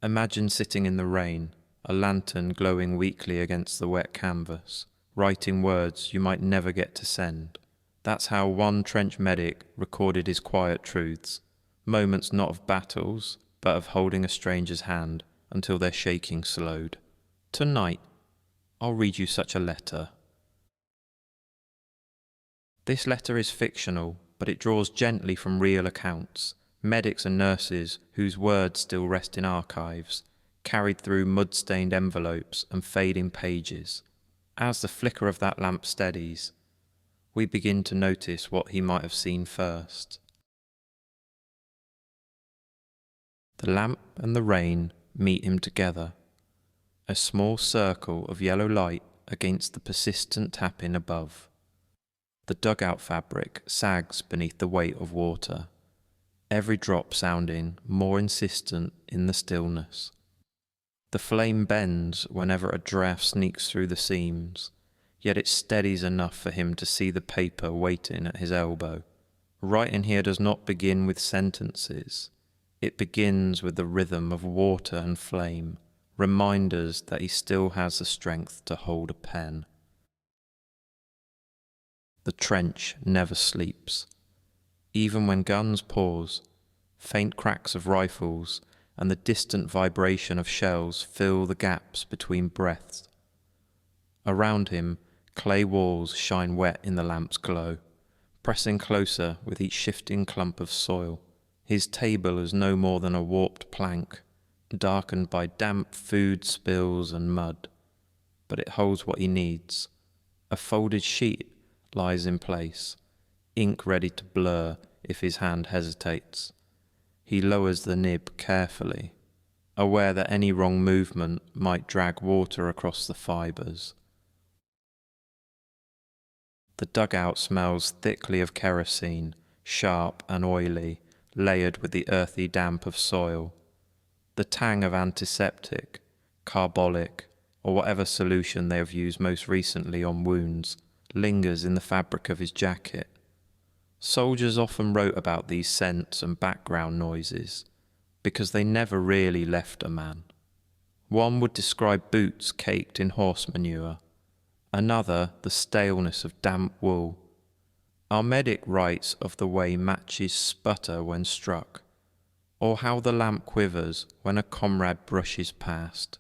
Imagine sitting in the rain, a lantern glowing weakly against the wet canvas, writing words you might never get to send. That's how one trench medic recorded his quiet truths, moments not of battles, but of holding a stranger's hand until their shaking slowed. Tonight, I'll read you such a letter. This letter is fictional, but it draws gently from real accounts, medics and nurses whose words still rest in archives, carried through mud-stained envelopes and fading pages. As the flicker of that lamp steadies, we begin to notice what he might have seen first. The lamp and the rain meet him together, a small circle of yellow light against the persistent tapping above. The dugout fabric sags beneath the weight of water, every drop sounding more insistent in the stillness. The flame bends whenever a draft sneaks through the seams, yet it steadies enough for him to see the paper waiting at his elbow. Writing here does not begin with sentences. It begins with the rhythm of water and flame, reminders that he still has the strength to hold a pen. The trench never sleeps. Even when guns pause, faint cracks of rifles and the distant vibration of shells fill the gaps between breaths. Around him, clay walls shine wet in the lamp's glow, pressing closer with each shifting clump of soil. His table is no more than a warped plank, darkened by damp food spills and mud, but it holds what he needs. A folded sheet lies in place, ink ready to blur if his hand hesitates. He lowers the nib carefully, aware that any wrong movement might drag water across the fibres. The dugout smells thickly of kerosene, sharp and oily, layered with the earthy damp of soil. The tang of antiseptic, carbolic, or whatever solution they have used most recently on wounds lingers in the fabric of his jacket. Soldiers often wrote about these scents and background noises, because they never really left a man. One would describe boots caked in horse manure, another the staleness of damp wool. Our medic writes of the way matches sputter when struck, or how the lamp quivers when a comrade brushes past.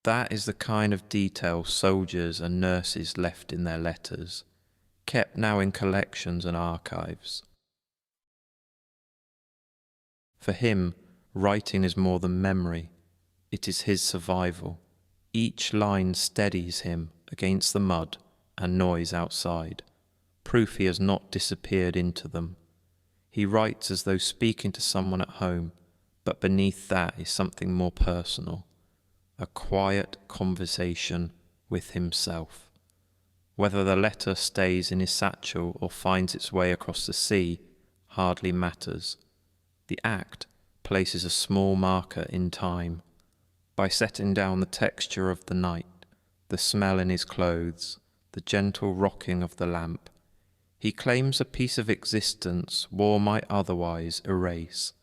That is the kind of detail soldiers and nurses left in their letters, kept now in collections and archives. For him, writing is more than memory, it is his survival. Each line steadies him against the mud and noise outside, proof he has not disappeared into them. He writes as though speaking to someone at home, but beneath that is something more personal, a quiet conversation with himself. Whether the letter stays in his satchel or finds its way across the sea hardly matters. The act places a small marker in time. By setting down the texture of the night, the smell in his clothes, the gentle rocking of the lamp, he claims a piece of existence war might otherwise erase.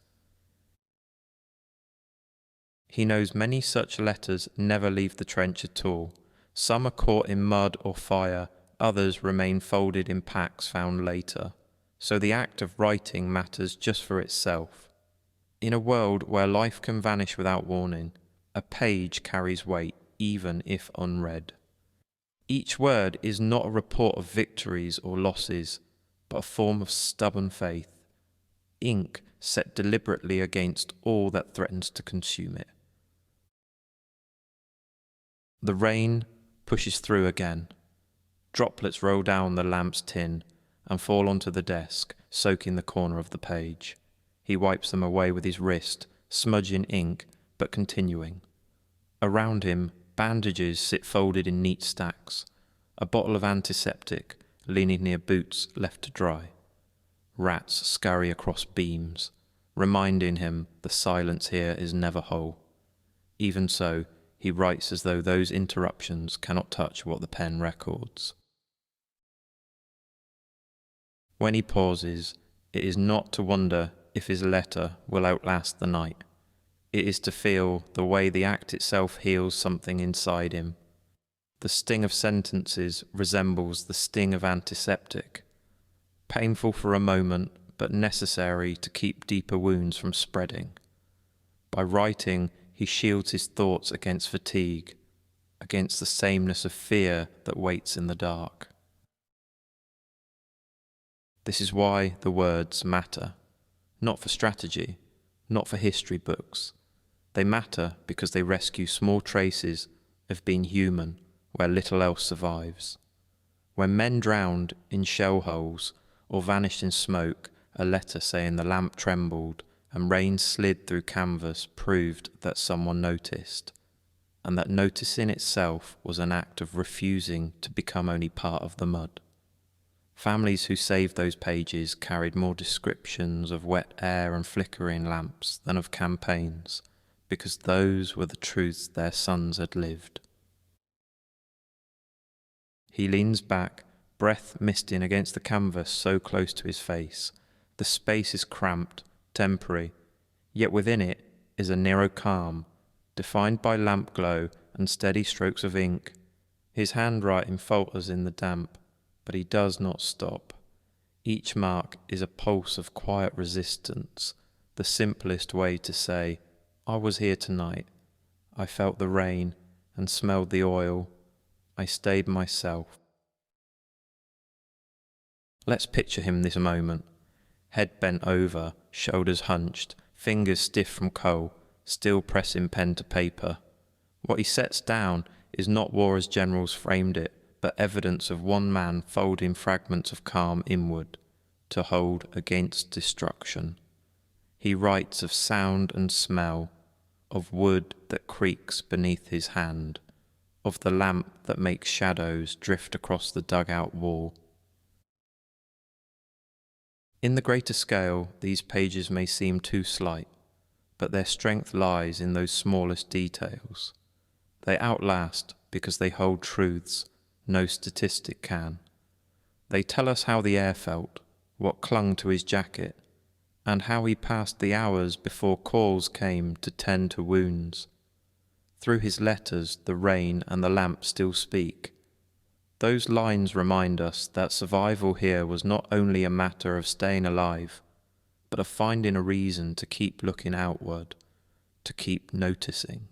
He knows many such letters never leave the trench at all. Some are caught in mud or fire, others remain folded in packs found later. So the act of writing matters just for itself. In a world where life can vanish without warning, a page carries weight, even if unread. Each word is not a report of victories or losses, but a form of stubborn faith, ink set deliberately against all that threatens to consume it. The rain pushes through again. Droplets roll down the lamp's tin and fall onto the desk, soaking the corner of the page. He wipes them away with his wrist, smudging ink, but continuing. Around him, bandages sit folded in neat stacks, a bottle of antiseptic leaning near boots left to dry. Rats scurry across beams, reminding him the silence here is never whole. Even so, he writes as though those interruptions cannot touch what the pen records. When he pauses, it is not to wonder if his letter will outlast the night. It is to feel the way the act itself heals something inside him. The sting of sentences resembles the sting of antiseptic, painful for a moment, but necessary to keep deeper wounds from spreading. By writing, he shields his thoughts against fatigue, against the sameness of fear that waits in the dark. This is why the words matter, not for strategy, not for history books. They matter because they rescue small traces of being human where little else survives. When men drowned in shell holes or vanished in smoke, a letter saying the lamp trembled and rain slid through canvas proved that someone noticed, and that noticing itself was an act of refusing to become only part of the mud. Families who saved those pages carried more descriptions of wet air and flickering lamps than of campaigns, because those were the truths their sons had lived. He leans back, breath misting against the canvas so close to his face. The space is cramped, temporary, yet within it is a narrow calm, defined by lamp glow and steady strokes of ink. His handwriting falters in the damp, but he does not stop. Each mark is a pulse of quiet resistance, the simplest way to say, I was here tonight. I felt the rain and smelled the oil. I stayed myself. Let's picture him this moment. Head bent over, shoulders hunched, fingers stiff from coal, still pressing pen to paper. What he sets down is not war as generals framed it, but evidence of one man folding fragments of calm inward, to hold against destruction. He writes of sound and smell, of wood that creaks beneath his hand, of the lamp that makes shadows drift across the dugout wall. In the greater scale, these pages may seem too slight, but their strength lies in those smallest details. They outlast because they hold truths no statistic can. They tell us how the air felt, what clung to his jacket, and how he passed the hours before calls came to tend to wounds. Through his letters, the rain and the lamp still speak. Those lines remind us that survival here was not only a matter of staying alive, but of finding a reason to keep looking outward, to keep noticing.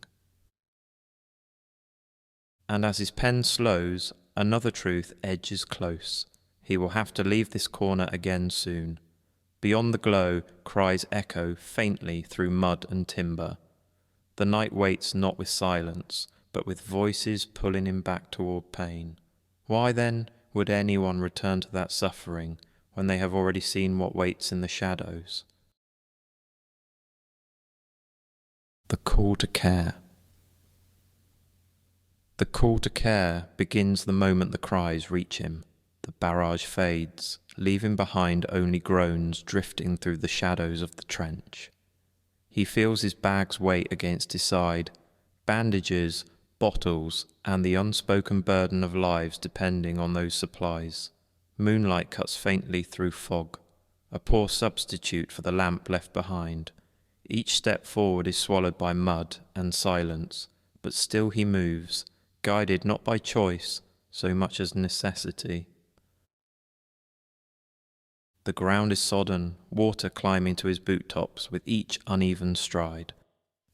And as his pen slows, another truth edges close. He will have to leave this corner again soon. Beyond the glow, cries echo faintly through mud and timber. The night waits not with silence, but with voices pulling him back toward pain. Why then would anyone return to that suffering when they have already seen what waits in the shadows? The call to care. The call to care begins the moment the cries reach him. The barrage fades, leaving behind only groans drifting through the shadows of the trench. He feels his bag's weight against his side, bandages, bottles, and the unspoken burden of lives depending on those supplies. Moonlight cuts faintly through fog, a poor substitute for the lamp left behind. Each step forward is swallowed by mud and silence, but still he moves, guided not by choice so much as necessity. The ground is sodden, water climbing to his boot tops with each uneven stride.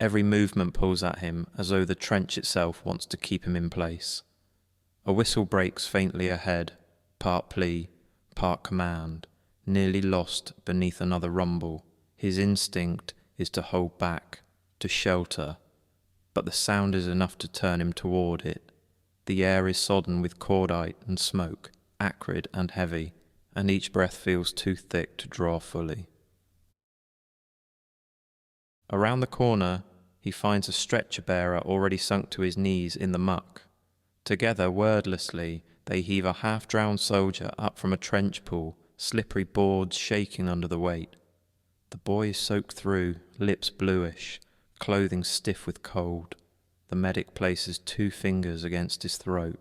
Every movement pulls at him as though the trench itself wants to keep him in place. A whistle breaks faintly ahead, part plea, part command, nearly lost beneath another rumble. His instinct is to hold back, to shelter, but the sound is enough to turn him toward it. The air is sodden with cordite and smoke, acrid and heavy, and each breath feels too thick to draw fully. Around the corner, he finds a stretcher-bearer already sunk to his knees in the muck. Together, wordlessly, they heave a half-drowned soldier up from a trench pool, slippery boards shaking under the weight. The boy is soaked through, lips bluish, clothing stiff with cold. The medic places 2 fingers against his throat,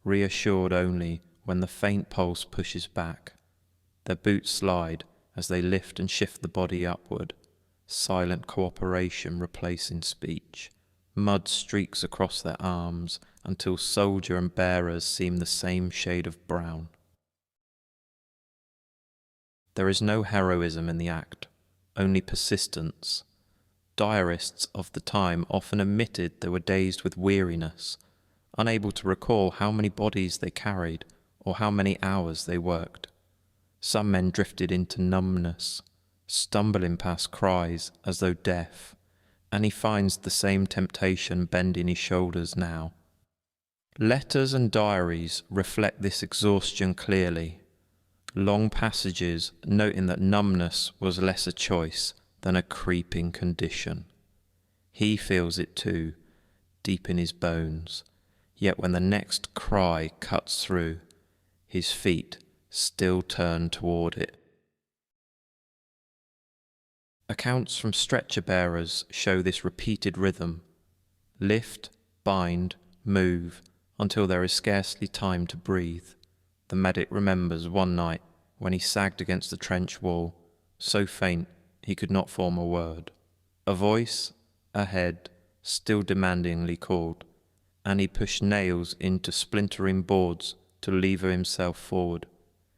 reassured only when the faint pulse pushes back. Their boots slide as they lift and shift the body upward. silent cooperation replacing speech. Mud streaks across their arms until soldier and bearers seem the same shade of brown. There is no heroism in the act, only persistence. Diarists of the time often admitted they were dazed with weariness, unable to recall how many bodies they carried or how many hours they worked. Some men drifted into numbness, stumbling past cries as though deaf, and he finds the same temptation bending his shoulders now. Letters and diaries reflect this exhaustion clearly. Long passages noting that numbness was less a choice than a creeping condition. He feels it too, deep in his bones, yet when the next cry cuts through, his feet still turn toward it. Accounts from stretcher bearers show this repeated rhythm. Lift, bind, move, until there is scarcely time to breathe. The medic remembers one night when he sagged against the trench wall, so faint he could not form a word. A voice, ahead, still demandingly called, and he pushed nails into splintering boards to lever himself forward.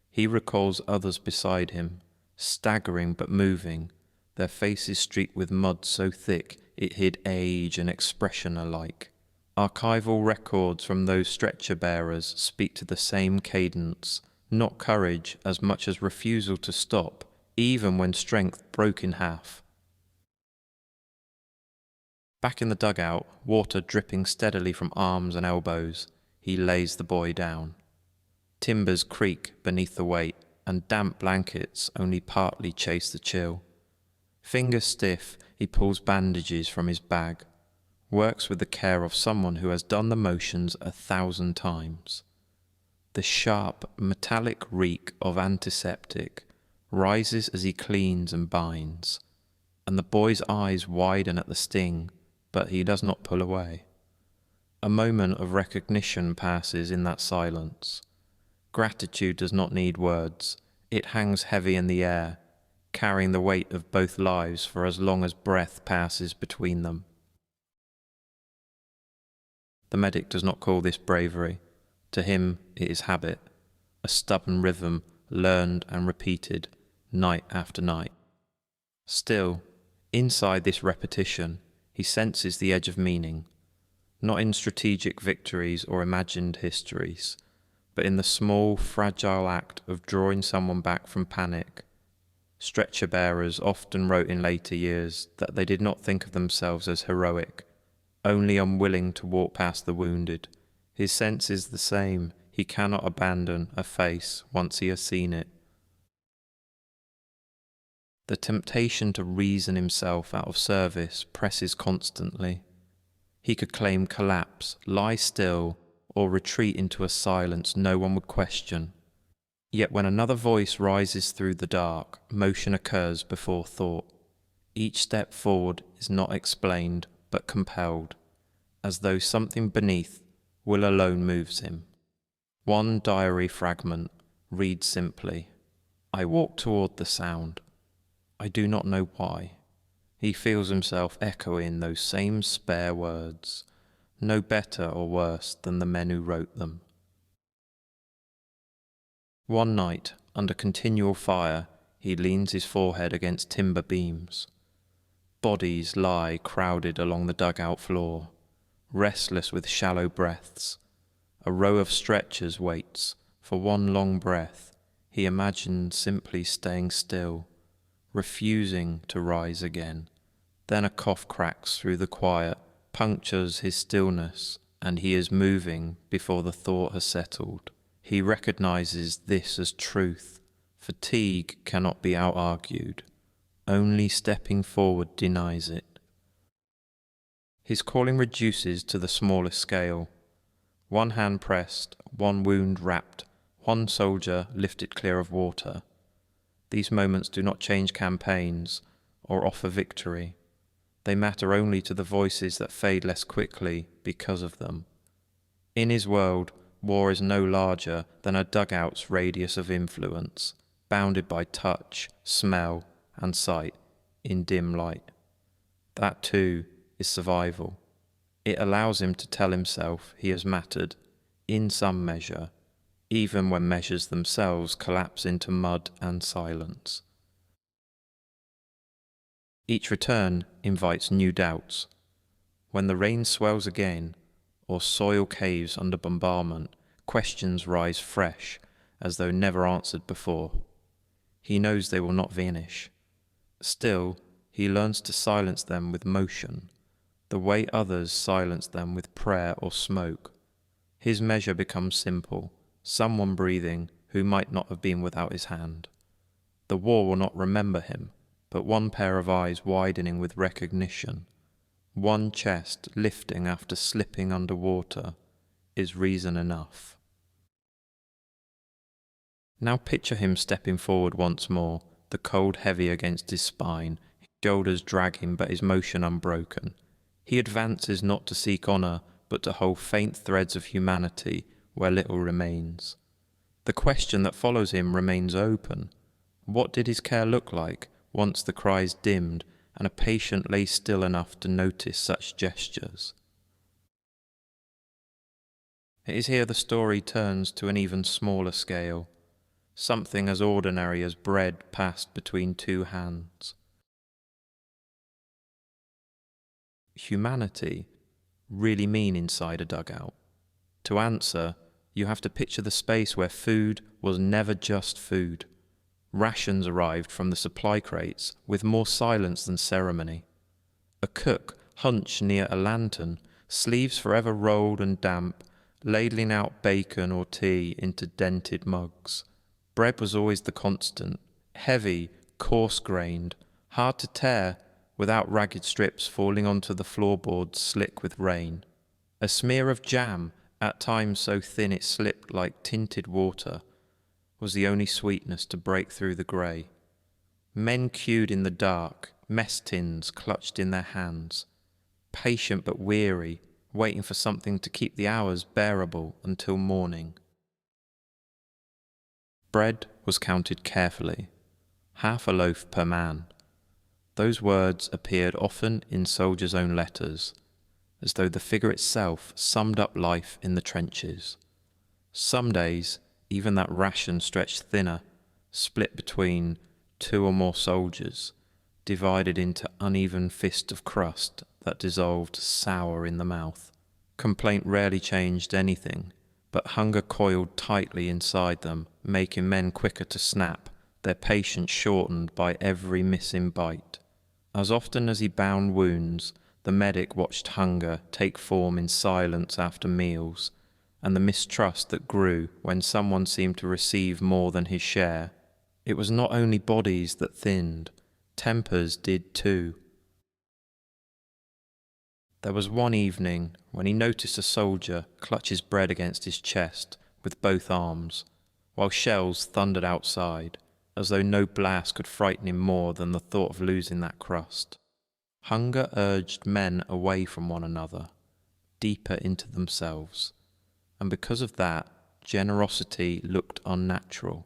He recalls others beside him, staggering but moving, their faces streaked with mud so thick it hid age and expression alike. Archival records from those stretcher bearers speak to the same cadence, not courage as much as refusal to stop, even when strength broke in half. Back in the dugout, water dripping steadily from arms and elbows, he lays the boy down. Timbers creak beneath the weight, and damp blankets only partly chase the chill. Fingers stiff, he pulls bandages from his bag, works with the care of someone who has done the motions 1,000 times. The sharp, metallic reek of antiseptic rises as he cleans and binds, and the boy's eyes widen at the sting, but he does not pull away. A moment of recognition passes in that silence. Gratitude does not need words. It hangs heavy in the air, carrying the weight of both lives for as long as breath passes between them. The medic does not call this bravery. To him it is habit, a stubborn rhythm learned and repeated night after night. Still, inside this repetition, he senses the edge of meaning, not in strategic victories or imagined histories, but in the small, fragile act of drawing someone back from panic. Stretcher bearers often wrote in later years that they did not think of themselves as heroic, only unwilling to walk past the wounded. His sense is the same. He cannot abandon a face once he has seen it. The temptation to reason himself out of service presses constantly. He could claim collapse, lie still, or retreat into a silence no one would question. Yet when another voice rises through the dark, motion occurs before thought. Each step forward is not explained, but compelled, as though something beneath will alone moves him. One diary fragment reads simply, "I walk toward the sound. I do not know why." He feels himself echoing those same spare words, no better or worse than the men who wrote them. One night, under continual fire, he leans his forehead against timber beams. Bodies lie crowded along the dugout floor, restless with shallow breaths. A row of stretchers waits. For one long breath, he imagines simply staying still, refusing to rise again. Then a cough cracks through the quiet, punctures his stillness, and he is moving before the thought has settled. He recognizes this as truth. Fatigue cannot be out-argued. Only stepping forward denies it. His calling reduces to the smallest scale. One hand pressed, one wound wrapped, one soldier lifted clear of water. These moments do not change campaigns or offer victory. They matter only to the voices that fade less quickly because of them. In his world, war is no larger than a dugout's radius of influence, bounded by touch, smell, and sight. in dim light. That too is survival. It allows him to tell himself he has mattered, in some measure, even when measures themselves collapse into mud and silence. Each return invites new doubts. When the rain swells again, or soil caves under bombardment, questions rise fresh, as though never answered before. He knows they will not vanish. Still, he learns to silence them with motion, the way others silence them with prayer or smoke. His measure becomes simple, someone breathing who might not have been without his hand. The war will not remember him, but one pair of eyes widening with recognition, one chest lifting after slipping under water, is reason enough. Now picture him stepping forward once more, the cold heavy against his spine, his shoulders dragging but his motion unbroken. He advances not to seek honour, but to hold faint threads of humanity where little remains. The question that follows him remains open. What did his care look like once the cries dimmed and a patient lay still enough to notice such gestures? It is here the story turns to an even smaller scale, something as ordinary as bread passed between two hands. Humanity really mean inside a dugout? To answer, you have to picture the space where food was never just food. Rations arrived from the supply crates with more silence than ceremony. A cook hunched near a lantern, sleeves forever rolled and damp, ladling out bacon or tea into dented mugs. Bread was always the constant, heavy, coarse-grained, hard to tear without ragged strips falling onto the floorboards slick with rain. A smear of jam, at times so thin it slipped like tinted water, was the only sweetness to break through the grey. Men queued in the dark, mess tins clutched in their hands, patient but weary, waiting for something to keep the hours bearable until morning. Bread was counted carefully, half a loaf per man. Those words appeared often in soldiers' own letters, as though the figure itself summed up life in the trenches. Some days, even that ration stretched thinner, split between two or more soldiers, divided into uneven fists of crust that dissolved sour in the mouth. Complaint rarely changed anything, but hunger coiled tightly inside them, making men quicker to snap, their patience shortened by every missing bite. As often as he bound wounds, the medic watched hunger take form in silence after meals, and the mistrust that grew when someone seemed to receive more than his share. It was not only bodies that thinned, tempers did too. There was one evening when he noticed a soldier clutch his bread against his chest with both arms, while shells thundered outside, as though no blast could frighten him more than the thought of losing that crust. Hunger urged men away from one another, deeper into themselves, and because of that, generosity looked unnatural.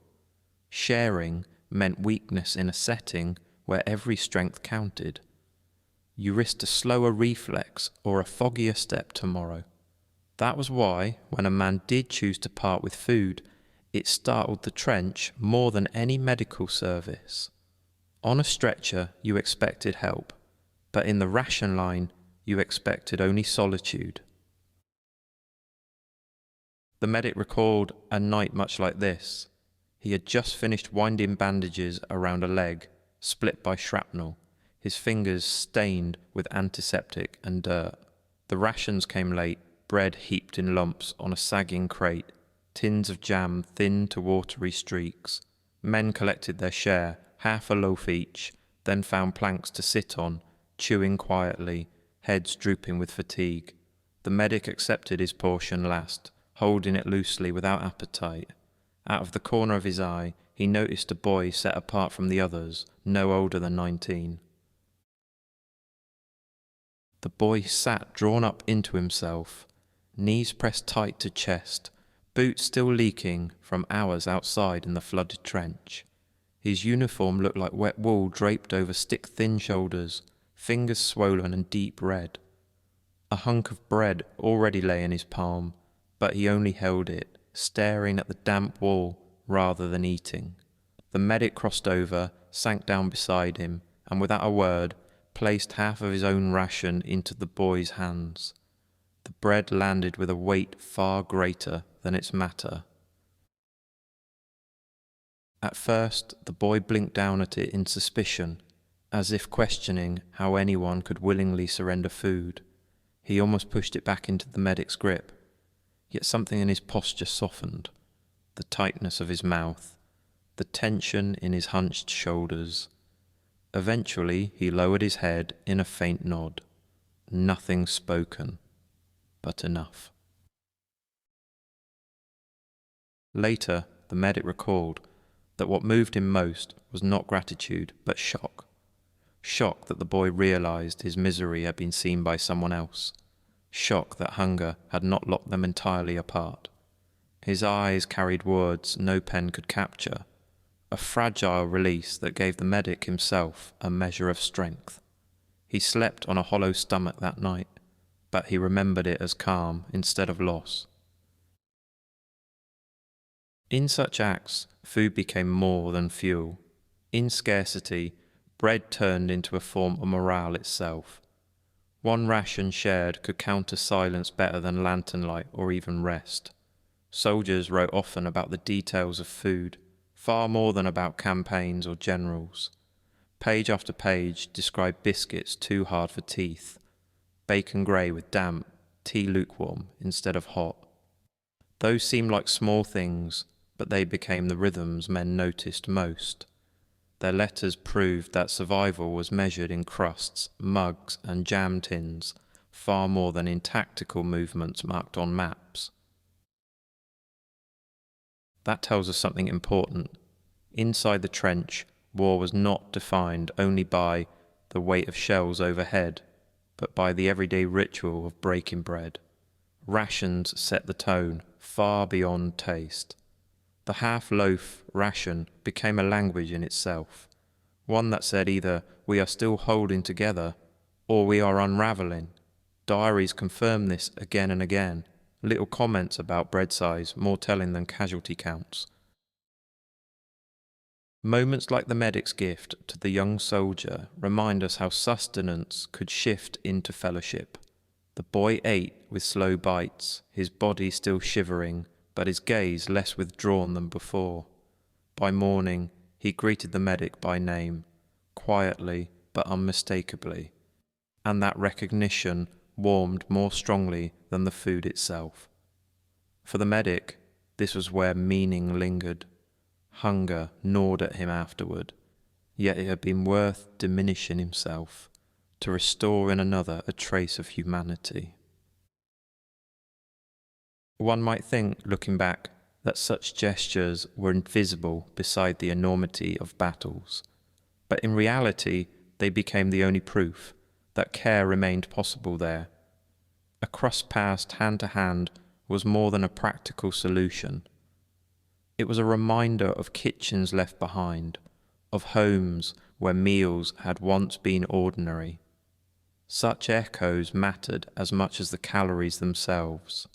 Sharing meant weakness in a setting where every strength counted. You risked a slower reflex or a foggier step tomorrow. That was why, when a man did choose to part with food, it startled the trench more than any medical service. On a stretcher, you expected help, but in the ration line, you expected only solitude. The medic recalled a night much like this. He had just finished winding bandages around a leg, split by shrapnel, his fingers stained with antiseptic and dirt. The rations came late, bread heaped in lumps on a sagging crate, tins of jam thin to watery streaks. Men collected their share, half a loaf each, then found planks to sit on, chewing quietly, heads drooping with fatigue. The medic accepted his portion last, holding it loosely without appetite. Out of the corner of his eye, he noticed a boy set apart from the others, no older than 19. The boy sat drawn up into himself, knees pressed tight to chest, boots still leaking from hours outside in the flooded trench. His uniform looked like wet wool draped over stick-thin shoulders, fingers swollen and deep red. A hunk of bread already lay in his palm, but he only held it, staring at the damp wall rather than eating. The medic crossed over, sank down beside him, and without a word, placed half of his own ration into the boy's hands. The bread landed with a weight far greater than its matter. At first, the boy blinked down at it in suspicion, as if questioning how anyone could willingly surrender food. He almost pushed it back into the medic's grip, yet something in his posture softened. The tightness of his mouth, the tension in his hunched shoulders. Eventually, he lowered his head in a faint nod. Nothing spoken, but enough. Later, the medic recalled that what moved him most was not gratitude, but shock. Shock that the boy realized his misery had been seen by someone else. Shock that hunger had not locked them entirely apart. His eyes carried words no pen could capture, a fragile release that gave the medic himself a measure of strength. He slept on a hollow stomach that night, but he remembered it as calm instead of loss. In such acts, food became more than fuel. In scarcity, bread turned into a form of morale itself. One ration shared could counter silence better than lantern light or even rest. Soldiers wrote often about the details of food, far more than about campaigns or generals. Page after page described biscuits too hard for teeth, bacon grey with damp, tea lukewarm instead of hot. Those seemed like small things, but they became the rhythms men noticed most. Their letters proved that survival was measured in crusts, mugs, and jam tins, far more than in tactical movements marked on maps. That tells us something important. Inside the trench, war was not defined only by the weight of shells overhead, but by the everyday ritual of breaking bread. Rations set the tone, far beyond taste. The half-loaf ration became a language in itself, one that said either we are still holding together or we are unravelling. Diaries confirm this again and again, little comments about bread size more telling than casualty counts. Moments like the medic's gift to the young soldier remind us how sustenance could shift into fellowship. The boy ate with slow bites, his body still shivering, but his gaze less withdrawn than before. By morning, he greeted the medic by name, quietly but unmistakably, and that recognition warmed more strongly than the food itself. For the medic, this was where meaning lingered. Hunger gnawed at him afterward, yet it had been worth diminishing himself to restore in another a trace of humanity. One might think, looking back, that such gestures were invisible beside the enormity of battles, but in reality they became the only proof that care remained possible there. A crust passed hand to hand was more than a practical solution. It was a reminder of kitchens left behind, of homes where meals had once been ordinary. Such echoes mattered as much as the calories themselves.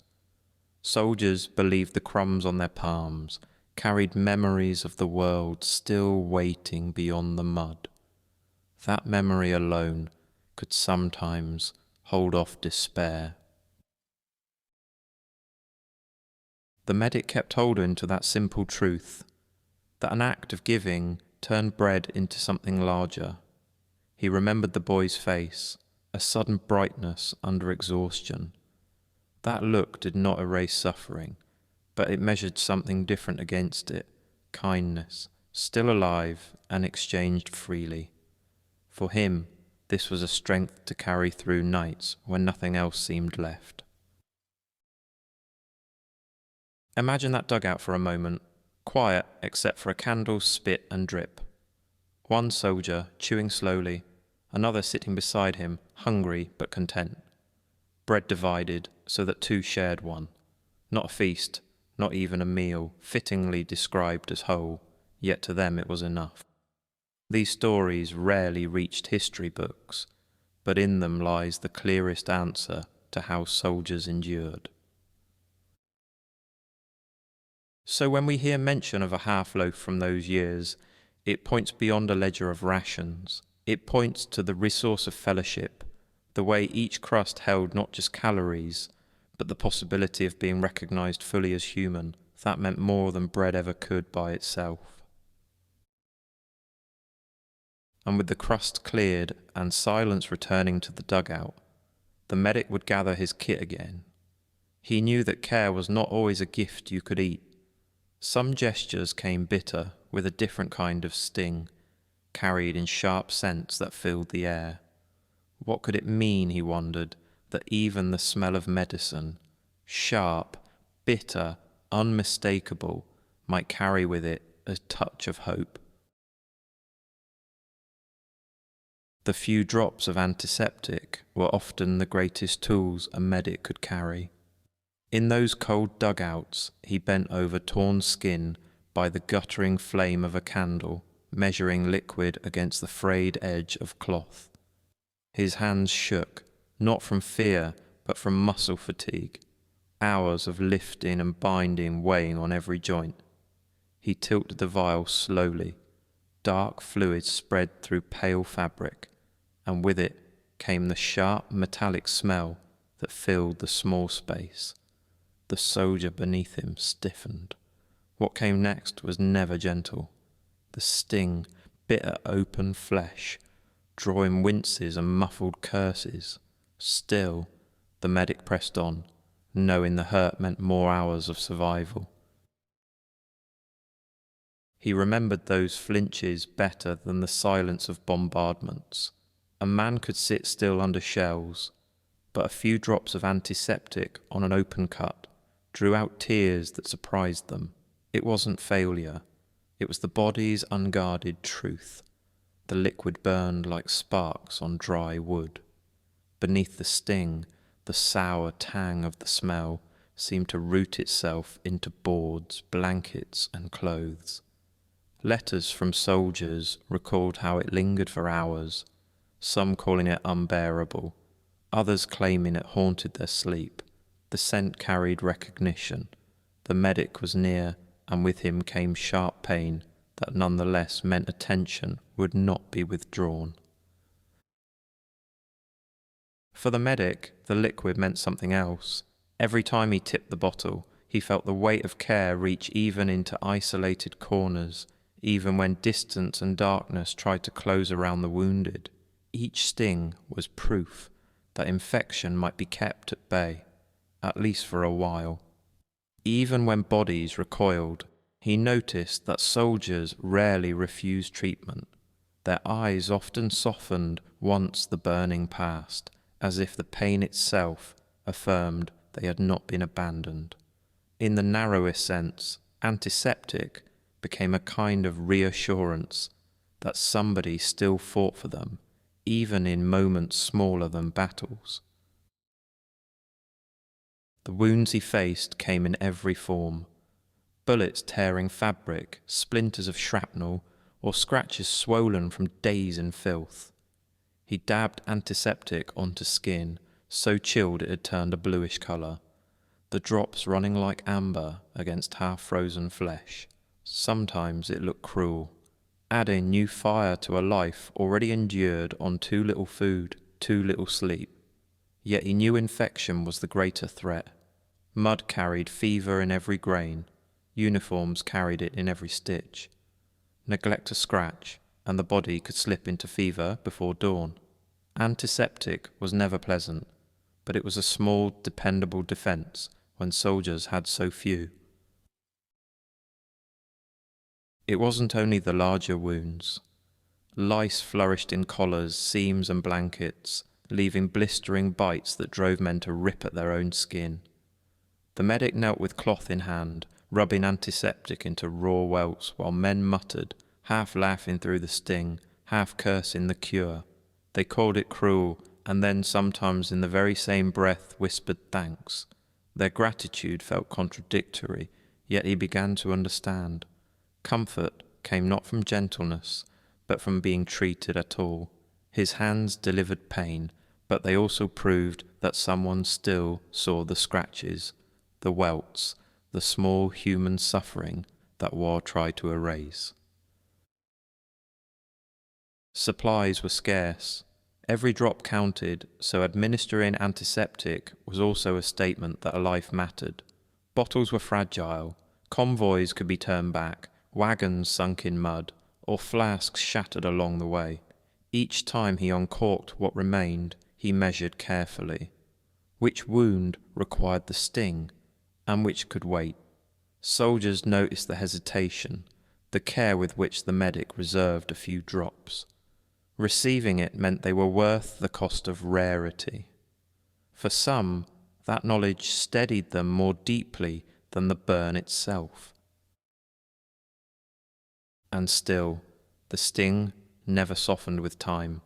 Soldiers believed the crumbs on their palms carried memories of the world still waiting beyond the mud. That memory alone could sometimes hold off despair. The medic kept holding to that simple truth, that an act of giving turned bread into something larger. He remembered the boy's face, a sudden brightness under exhaustion. That look did not erase suffering, but it measured something different against it, kindness, still alive and exchanged freely. For him, this was a strength to carry through nights when nothing else seemed left. Imagine that dugout for a moment, quiet except for a candle's spit and drip. One soldier chewing slowly, another sitting beside him, hungry but content. Bread divided so that two shared one. Not a feast, not even a meal, fittingly described as whole, yet to them it was enough. These stories rarely reached history books, but in them lies the clearest answer to how soldiers endured. So when we hear mention of a half-loaf from those years, it points beyond a ledger of rations. It points to the resource of fellowship, the way each crust held not just calories, but the possibility of being recognized fully as human. That meant more than bread ever could by itself. And with the crust cleared and silence returning to the dugout, the medic would gather his kit again. He knew that care was not always a gift you could eat. Some gestures came bitter, with a different kind of sting, carried in sharp scents that filled the air. What could it mean, he wondered, that even the smell of medicine, sharp, bitter, unmistakable, might carry with it a touch of hope? The few drops of antiseptic were often the greatest tools a medic could carry. In those cold dugouts, he bent over torn skin by the guttering flame of a candle, measuring liquid against the frayed edge of cloth. His hands shook, not from fear, but from muscle fatigue, hours of lifting and binding weighing on every joint. He tilted the vial slowly. Dark fluid spread through pale fabric, and with it came the sharp metallic smell that filled the small space. The soldier beneath him stiffened. What came next was never gentle. The sting bit at open flesh, drawing winces and muffled curses. Still, the medic pressed on, knowing the hurt meant more hours of survival. He remembered those flinches better than the silence of bombardments. A man could sit still under shells, but a few drops of antiseptic on an open cut drew out tears that surprised them. It wasn't failure. It was the body's unguarded truth. The liquid burned like sparks on dry wood. Beneath the sting, the sour tang of the smell seemed to root itself into boards, blankets, and clothes. Letters from soldiers recalled how it lingered for hours, some calling it unbearable, others claiming it haunted their sleep. The scent carried recognition. The medic was near, and with him came sharp pain that nonetheless meant attention would not be withdrawn. For the medic, the liquid meant something else. Every time he tipped the bottle, he felt the weight of care reach even into isolated corners, even when distance and darkness tried to close around the wounded. Each sting was proof that infection might be kept at bay, at least for a while. Even when bodies recoiled, he noticed that soldiers rarely refused treatment. Their eyes often softened once the burning passed, as if the pain itself affirmed they had not been abandoned. In the narrowest sense, antiseptic became a kind of reassurance that somebody still fought for them, even in moments smaller than battles. The wounds he faced came in every form. Bullets tearing fabric, splinters of shrapnel, or scratches swollen from days in filth. He dabbed antiseptic onto skin, so chilled it had turned a bluish colour, the drops running like amber against half-frozen flesh. Sometimes it looked cruel, adding new fire to a life already endured on too little food, too little sleep. Yet he knew infection was the greater threat. Mud carried fever in every grain. Uniforms carried it in every stitch. Neglect a scratch, and the body could slip into fever before dawn. Antiseptic was never pleasant, but it was a small, dependable defence when soldiers had so few. It wasn't only the larger wounds. Lice flourished in collars, seams and blankets, leaving blistering bites that drove men to rip at their own skin. The medic knelt with cloth in hand, rubbing antiseptic into raw welts while men muttered, half laughing through the sting, half cursing the cure. They called it cruel, and then sometimes in the very same breath whispered thanks. Their gratitude felt contradictory, yet he began to understand. Comfort came not from gentleness, but from being treated at all. His hands delivered pain, but they also proved that someone still saw the scratches, the welts, the small human suffering that war tried to erase. Supplies were scarce. Every drop counted, so administering antiseptic was also a statement that a life mattered. Bottles were fragile, convoys could be turned back, wagons sunk in mud, or flasks shattered along the way. Each time he uncorked what remained, he measured carefully. Which wound required the sting, and which could wait? Soldiers noticed the hesitation, the care with which the medic reserved a few drops. Receiving it meant they were worth the cost of rarity. For some, that knowledge steadied them more deeply than the burn itself. And still, the sting never softened with time.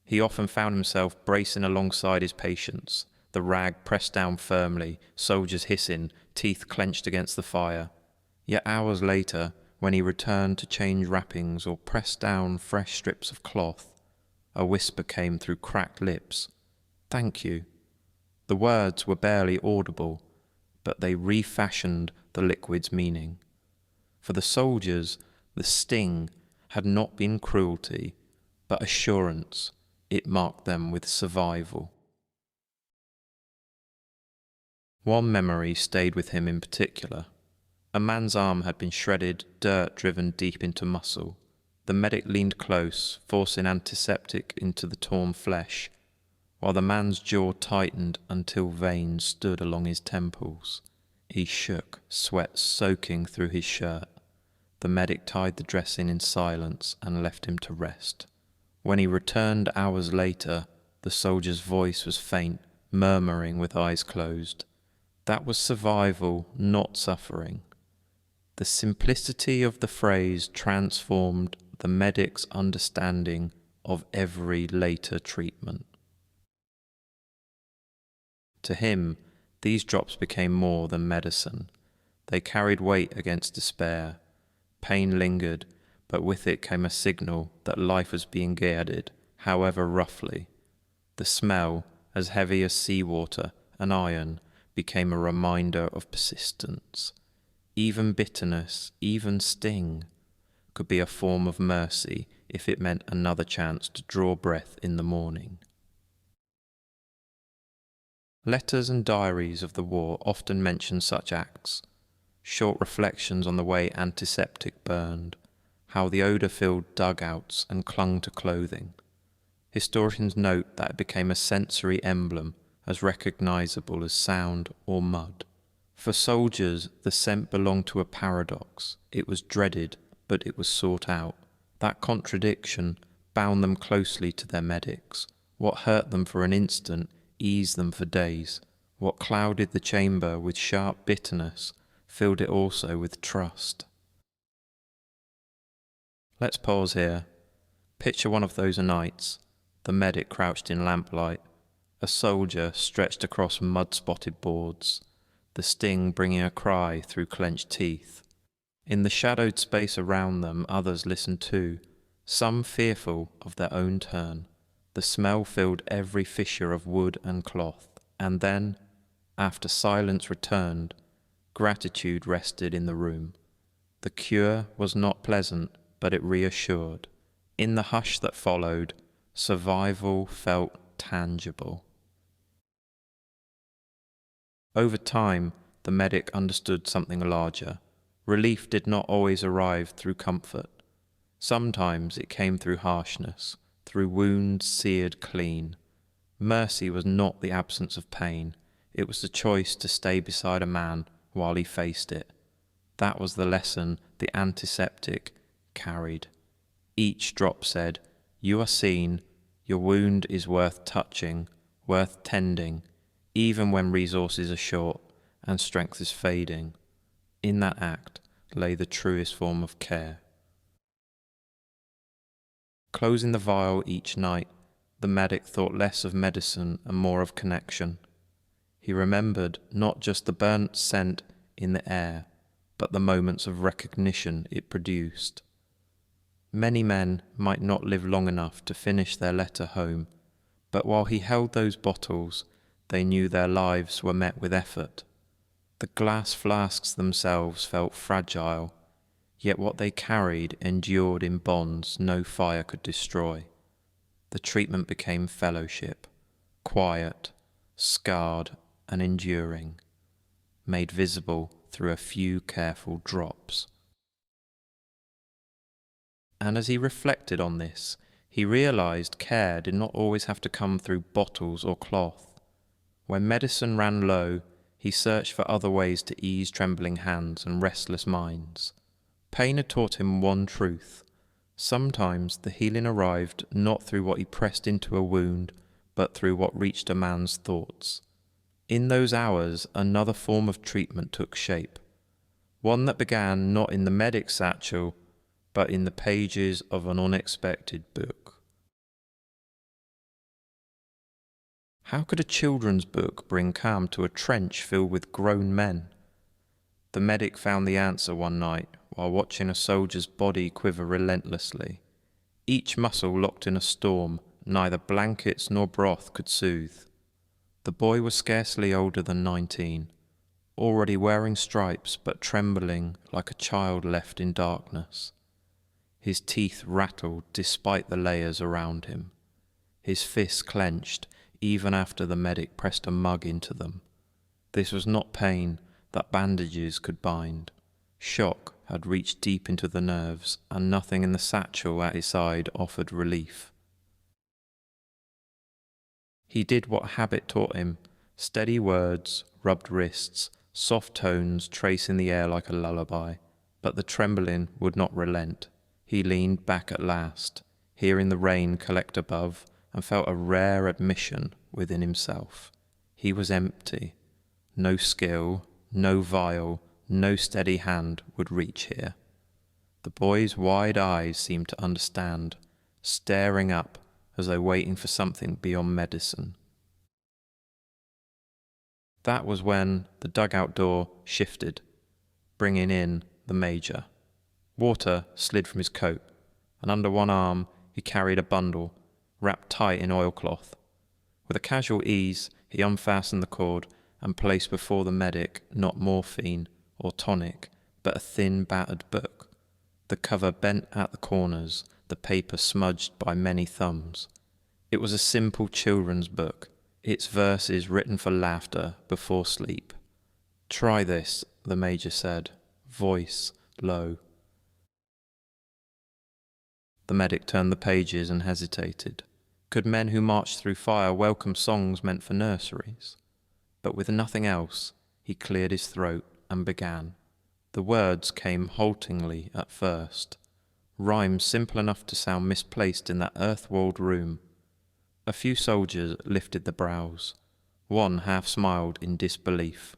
He often found himself bracing alongside his patients, the rag pressed down firmly, soldiers hissing, teeth clenched against the fire. Yet hours later, when he returned to change wrappings or press down fresh strips of cloth, a whisper came through cracked lips. "Thank you." The words were barely audible, but they refashioned the liquid's meaning. For the soldiers, the sting had not been cruelty, but assurance. It marked them with survival. One memory stayed with him in particular. A man's arm had been shredded, dirt driven deep into muscle. The medic leaned close, forcing antiseptic into the torn flesh, while the man's jaw tightened until veins stood along his temples. He shook, sweat soaking through his shirt. The medic tied the dressing in silence and left him to rest. When he returned hours later, the soldier's voice was faint, murmuring with eyes closed. That was survival, not suffering. The simplicity of the phrase transformed the medic's understanding of every later treatment. To him, these drops became more than medicine. They carried weight against despair. Pain lingered, but with it came a signal that life was being guarded, however roughly. The smell, as heavy as seawater and iron, became a reminder of persistence. Even bitterness, even sting, could be a form of mercy if it meant another chance to draw breath in the morning. Letters and diaries of the war often mention such acts, short reflections on the way antiseptic burned, how the odour filled dugouts and clung to clothing. Historians note that it became a sensory emblem as recognisable as sound or mud. For soldiers, the scent belonged to a paradox. It was dreaded, but it was sought out. That contradiction bound them closely to their medics. What hurt them for an instant eased them for days. What clouded the chamber with sharp bitterness filled it also with trust. Let's pause here. Picture one of those nights, the medic crouched in lamplight, a soldier stretched across mud-spotted boards, the sting bringing a cry through clenched teeth. In the shadowed space around them, others listened too, some fearful of their own turn. The smell filled every fissure of wood and cloth, and then, after silence returned, gratitude rested in the room. The cure was not pleasant, but it reassured. In the hush that followed, survival felt tangible. Over time, the medic understood something larger. Relief did not always arrive through comfort. Sometimes it came through harshness, through wounds seared clean. Mercy was not the absence of pain. It was the choice to stay beside a man while he faced it. That was the lesson the antiseptic carried. Each drop said, "You are seen, your wound is worth touching, worth tending, even when resources are short and strength is fading." In that act lay the truest form of care. Closing the vial each night, the medic thought less of medicine and more of connection. He remembered not just the burnt scent in the air, but the moments of recognition it produced. Many men might not live long enough to finish their letter home, but while he held those bottles, they knew their lives were met with effort. The glass flasks themselves felt fragile, yet what they carried endured in bonds no fire could destroy. The treatment became fellowship, quiet, scarred and enduring, made visible through a few careful drops. And as he reflected on this, he realized care did not always have to come through bottles or cloth. When medicine ran low, he searched for other ways to ease trembling hands and restless minds. Pain had taught him one truth. Sometimes the healing arrived not through what he pressed into a wound, but through what reached a man's thoughts. In those hours, another form of treatment took shape, one that began not in the medic's satchel, but in the pages of an unexpected book. How could a children's book bring calm to a trench filled with grown men? The medic found the answer one night while watching a soldier's body quiver relentlessly. Each muscle locked in a storm neither blankets nor broth could soothe. The boy was scarcely older than 19, already wearing stripes but trembling like a child left in darkness. His teeth rattled despite the layers around him. His fists clenched even after the medic pressed a mug into them. This was not pain that bandages could bind. Shock had reached deep into the nerves, and nothing in the satchel at his side offered relief. He did what habit taught him: steady words, rubbed wrists, soft tones tracing the air like a lullaby. But the trembling would not relent. He leaned back at last, hearing the rain collect above, and felt a rare admission within himself. He was empty. No skill, no vial, no steady hand would reach here. The boy's wide eyes seemed to understand, staring up as though waiting for something beyond medicine. That was when the dugout door shifted, bringing in the major. Water slid from his coat, and under one arm he carried a bundle wrapped tight in oilcloth. With a casual ease, he unfastened the cord and placed before the medic not morphine or tonic, but a thin, battered book. The cover bent at the corners, the paper smudged by many thumbs. It was a simple children's book, its verses written for laughter before sleep. "Try this," the major said, voice low. The medic turned the pages and hesitated. Could men who marched through fire welcome songs meant for nurseries? But with nothing else, he cleared his throat and began. The words came haltingly at first, rhymes simple enough to sound misplaced in that earth-walled room. A few soldiers lifted their brows. One half smiled in disbelief.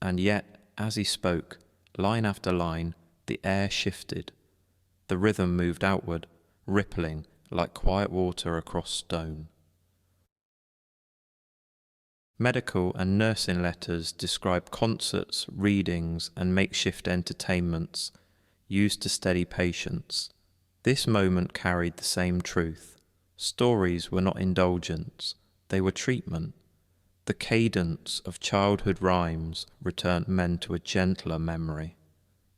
And yet, as he spoke, line after line, the air shifted. The rhythm moved outward, rippling like quiet water across stone. Medical and nursing letters describe concerts, readings, and makeshift entertainments used to steady patients. This moment carried the same truth. Stories were not indulgence, they were treatment. The cadence of childhood rhymes returned men to a gentler memory.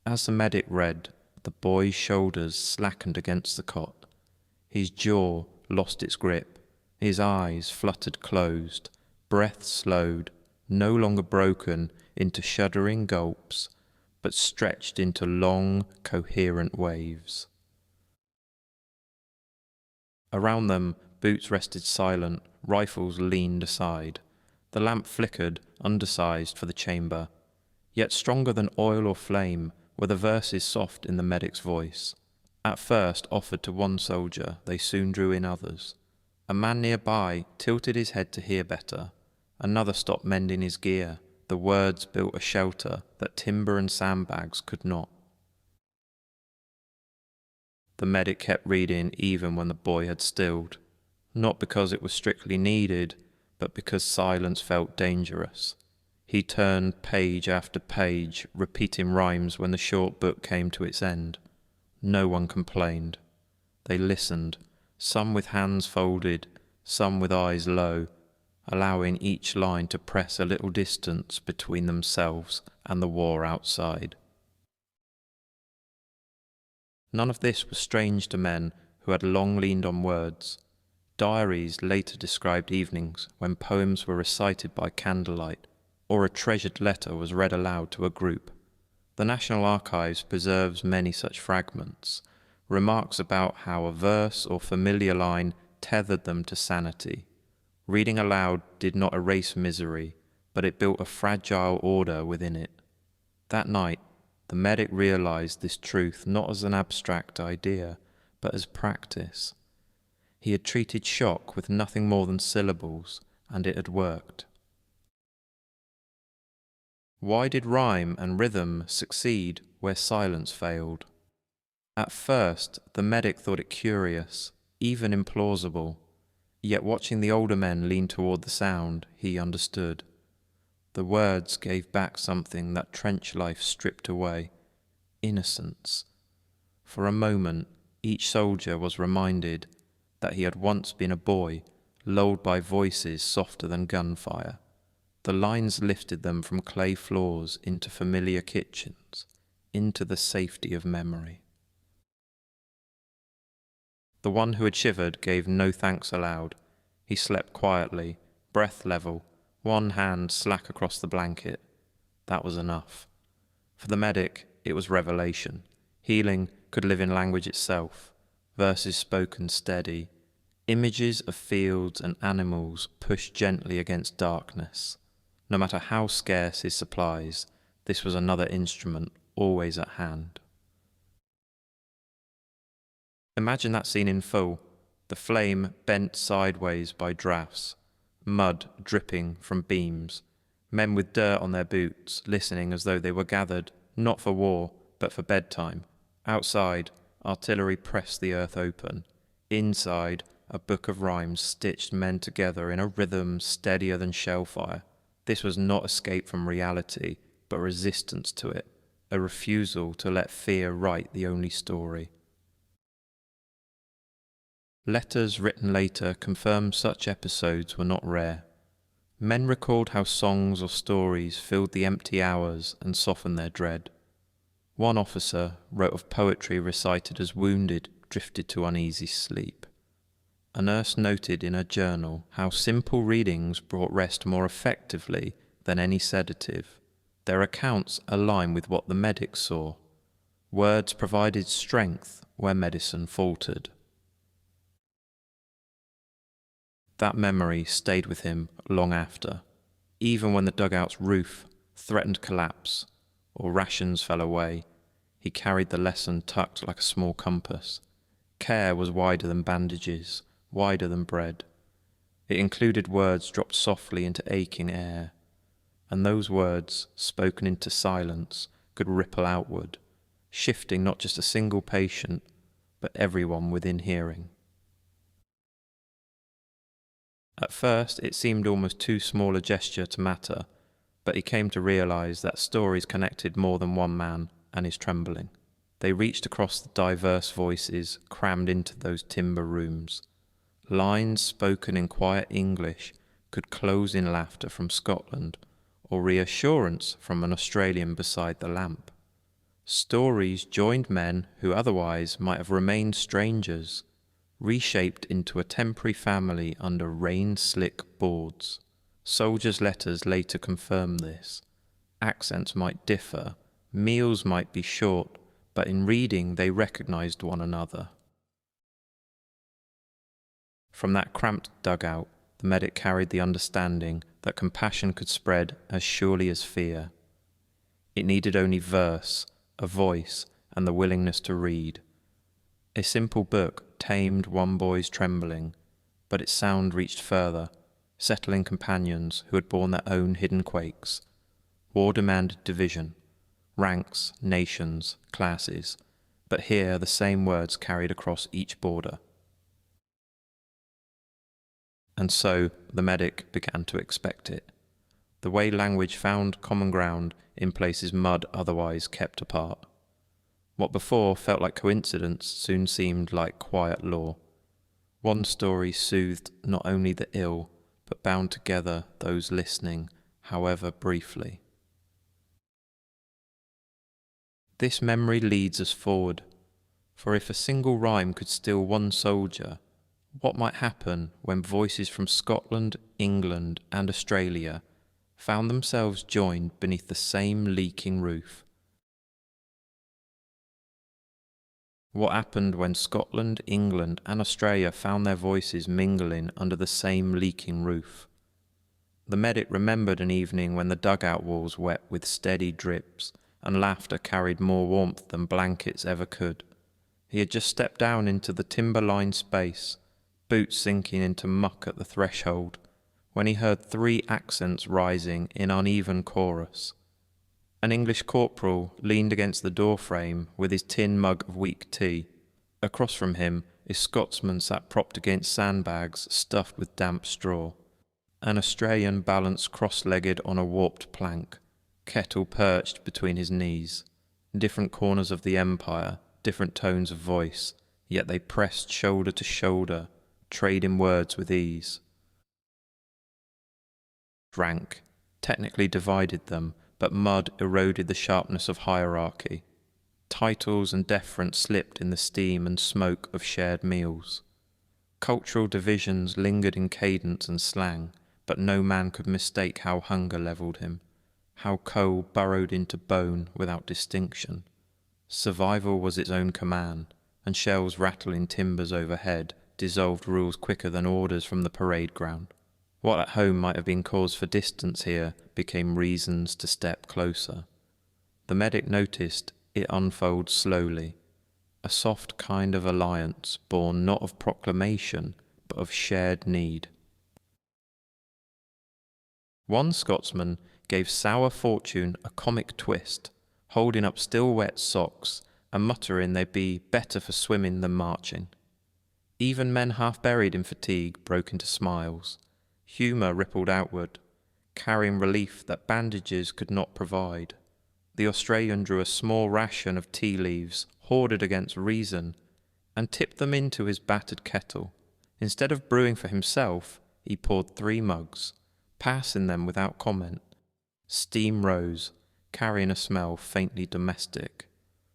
As the medic read, the boy's shoulders slackened against the cot. His jaw lost its grip. His eyes fluttered closed. Breath slowed, no longer broken into shuddering gulps, but stretched into long, coherent waves. Around them, boots rested silent, rifles leaned aside. The lamp flickered, undersized for the chamber. Yet stronger than oil or flame were the verses soft in the medic's voice. At first offered to one soldier, they soon drew in others. A man nearby tilted his head to hear better. Another stopped mending his gear. The words built a shelter that timber and sandbags could not. The medic kept reading even when the boy had stilled, not because it was strictly needed, but because silence felt dangerous. He turned page after page, repeating rhymes when the short book came to its end. No one complained. They listened, some with hands folded, some with eyes low, allowing each line to press a little distance between themselves and the war outside. None of this was strange to men who had long leaned on words. Diaries later described evenings when poems were recited by candlelight, or a treasured letter was read aloud to a group. The National Archives preserves many such fragments, remarks about how a verse or familiar line tethered them to sanity. Reading aloud did not erase misery, but it built a fragile order within it. That night, the medic realized this truth not as an abstract idea, but as practice. He had treated shock with nothing more than syllables, and it had worked. Why did rhyme and rhythm succeed where silence failed? At first, the medic thought it curious, even implausible. Yet watching the older men lean toward the sound, he understood. The words gave back something that trench life stripped away: innocence. For a moment, each soldier was reminded that he had once been a boy, lulled by voices softer than gunfire. The lines lifted them from clay floors into familiar kitchens, into the safety of memory. The one who had shivered gave no thanks aloud. He slept quietly, breath level, one hand slack across the blanket. That was enough. For the medic, it was revelation. Healing could live in language itself, verses spoken steady, images of fields and animals pushed gently against darkness. No matter how scarce his supplies, this was another instrument always at hand. Imagine that scene in full, the flame bent sideways by drafts, mud dripping from beams, men with dirt on their boots listening as though they were gathered not for war but for bedtime. Outside, artillery pressed the earth open. Inside, a book of rhymes stitched men together in a rhythm steadier than shellfire. This was not escape from reality, but resistance to it, a refusal to let fear write the only story. Letters written later confirm such episodes were not rare. Men recalled how songs or stories filled the empty hours and softened their dread. One officer wrote of poetry recited as wounded drifted to uneasy sleep. A nurse noted in her journal how simple readings brought rest more effectively than any sedative. Their accounts align with what the medics saw. Words provided strength where medicine faltered. That memory stayed with him long after, even when the dugout's roof threatened collapse or rations fell away. He carried the lesson tucked like a small compass. Care was wider than bandages, wider than bread. It included words dropped softly into aching air, and those words, spoken into silence, could ripple outward, shifting not just a single patient, but everyone within hearing. At first, it seemed almost too small a gesture to matter, but he came to realize that stories connected more than one man and his trembling. They reached across the diverse voices crammed into those timber rooms. Lines spoken in quiet English could close in laughter from Scotland, or reassurance from an Australian beside the lamp. Stories joined men who otherwise might have remained strangers, reshaped into a temporary family under rain-slick boards. Soldiers' letters later confirmed this. Accents might differ, meals might be short, but in reading they recognized one another. From that cramped dugout, the medic carried the understanding that compassion could spread as surely as fear. It needed only verse, a voice, and the willingness to read. A simple book tamed one boy's trembling, but its sound reached further, settling companions who had borne their own hidden quakes. War demanded division, ranks, nations, classes, but here the same words carried across each border. And so the medic began to expect it. The way language found common ground in places mud otherwise kept apart. What before felt like coincidence soon seemed like quiet law. One story soothed not only the ill, but bound together those listening, however briefly. This memory leads us forward, for if a single rhyme could still one soldier, what might happen when voices from Scotland, England, and Australia found themselves joined beneath the same leaking roof? What happened when Scotland, England, and Australia found their voices mingling under the same leaking roof? The medic remembered an evening when the dugout walls wept with steady drips, and laughter carried more warmth than blankets ever could. He had just stepped down into the timber-lined space, boots sinking into muck at the threshold, when he heard three accents rising in uneven chorus. An English corporal leaned against the doorframe with his tin mug of weak tea. Across from him, a Scotsman sat propped against sandbags stuffed with damp straw. An Australian balanced cross-legged on a warped plank, kettle perched between his knees. Different corners of the empire, different tones of voice, yet they pressed shoulder to shoulder, trading words with ease. Rank technically divided them, but mud eroded the sharpness of hierarchy. Titles and deference slipped in the steam and smoke of shared meals. Cultural divisions lingered in cadence and slang, but no man could mistake how hunger levelled him, how coal burrowed into bone without distinction. Survival was its own command, and shells rattling timbers overhead dissolved rules quicker than orders from the parade ground. What at home might have been cause for distance here became reasons to step closer. The medic noticed it unfold slowly, a soft kind of alliance born not of proclamation, but of shared need. One Scotsman gave sour fortune a comic twist, holding up still wet socks and muttering they'd be better for swimming than marching. Even men half buried in fatigue broke into smiles. Humour rippled outward, carrying relief that bandages could not provide. The Australian drew a small ration of tea leaves, hoarded against reason, and tipped them into his battered kettle. Instead of brewing for himself, he poured 3 mugs, passing them without comment. Steam rose, carrying a smell faintly domestic.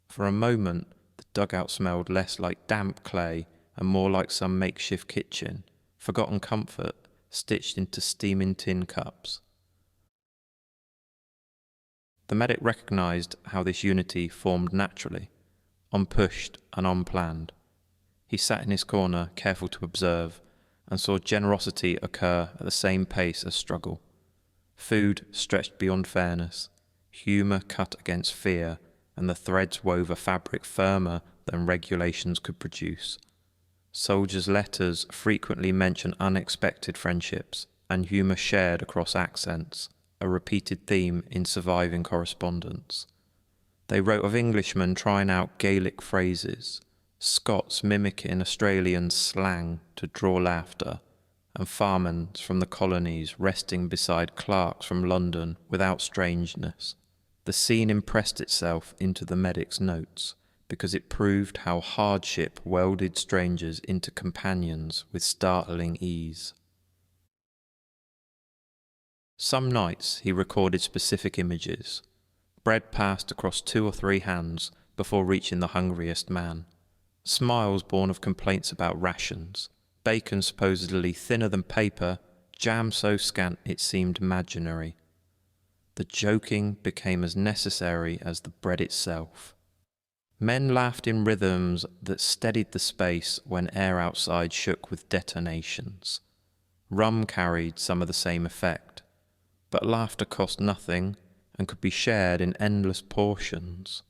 For a moment, the dugout smelled less like damp clay and more like some makeshift kitchen, forgotten comfort stitched into steaming tin cups. The medic recognised how this unity formed naturally, unpushed and unplanned. He sat in his corner, careful to observe, and saw generosity occur at the same pace as struggle. Food stretched beyond fairness, humour cut against fear, and the threads wove a fabric firmer than regulations could produce. Soldiers' letters frequently mention unexpected friendships, and humour shared across accents, a repeated theme in surviving correspondence. They wrote of Englishmen trying out Gaelic phrases, Scots mimicking Australian slang to draw laughter, and farmers from the colonies resting beside clerks from London without strangeness. The scene impressed itself into the medic's notes, because it proved how hardship welded strangers into companions with startling ease. Some nights he recorded specific images. Bread passed across 2 or 3 hands before reaching the hungriest man. Smiles born of complaints about rations. Bacon supposedly thinner than paper, jam so scant it seemed imaginary. The joking became as necessary as the bread itself. Men laughed in rhythms that steadied the space when air outside shook with detonations. Rum carried some of the same effect, but laughter cost nothing and could be shared in endless portions.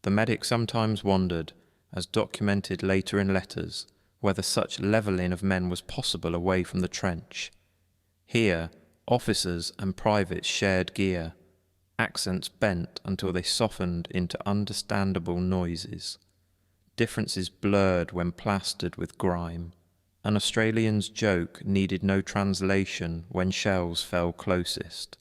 The medic sometimes wondered, as documented later in letters, whether such levelling of men was possible away from the trench. Here, officers and privates shared gear, accents bent until they softened into understandable noises. Differences blurred when plastered with grime. An Australian's joke needed no translation when shells fell closest.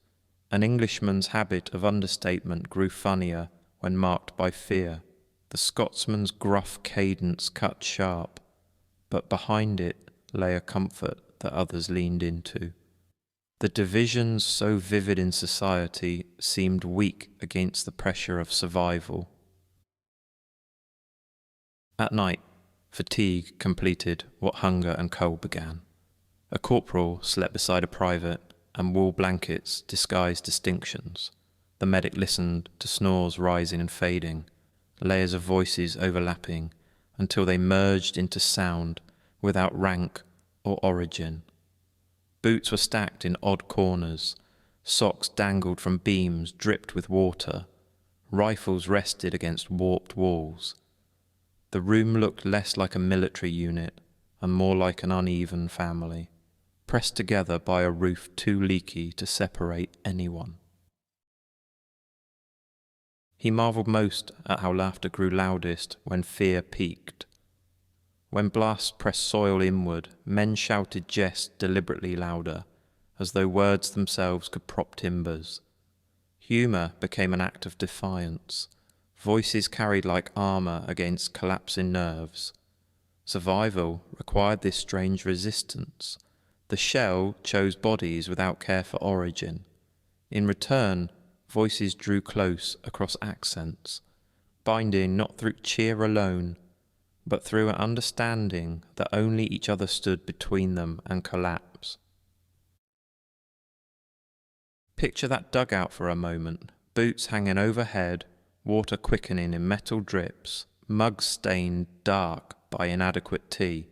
An Englishman's habit of understatement grew funnier when marked by fear. The Scotsman's gruff cadence cut sharp, but behind it lay a comfort that others leaned into. The divisions so vivid in society seemed weak against the pressure of survival. At night, fatigue completed what hunger and cold began. A corporal slept beside a private, and wool blankets disguised distinctions. The medic listened to snores rising and fading, layers of voices overlapping, until they merged into sound without rank or origin. Boots were stacked in odd corners, socks dangled from beams dripped with water, rifles rested against warped walls. The room looked less like a military unit and more like an uneven family, pressed together by a roof too leaky to separate anyone. He marvelled most at how laughter grew loudest when fear peaked. When blasts pressed soil inward, men shouted jests deliberately louder, as though words themselves could prop timbers. Humour became an act of defiance, voices carried like armour against collapsing nerves. Survival required this strange resistance. The shell chose bodies without care for origin. In return, voices drew close across accents, binding not through cheer alone, but through an understanding that only each other stood between them and collapse. Picture that dugout for a moment, boots hanging overhead, water quickening in metal drips, mugs stained dark by inadequate tea.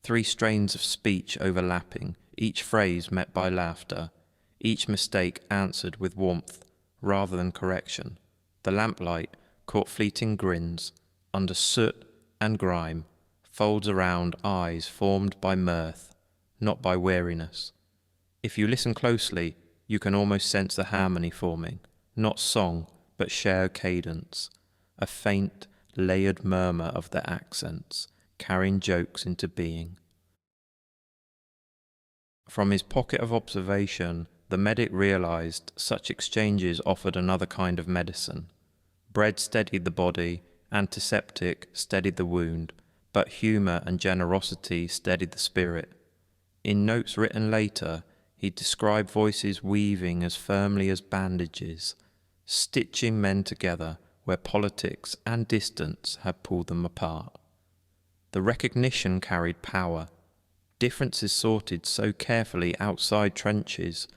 3 strains of speech overlapping, each phrase met by laughter, each mistake answered with warmth rather than correction. The lamplight caught fleeting grins under soot and grime, folds around eyes formed by mirth, not by weariness. If you listen closely, you can almost sense the harmony forming, not song, but shared cadence, a faint, layered murmur of their accents, carrying jokes into being. From his pocket of observation, the medic realized such exchanges offered another kind of medicine. Bread steadied the body, antiseptic steadied the wound, but humour and generosity steadied the spirit. In notes written later, he described voices weaving as firmly as bandages, stitching men together where politics and distance had pulled them apart. The recognition carried power. Differences sorted so carefully outside trenches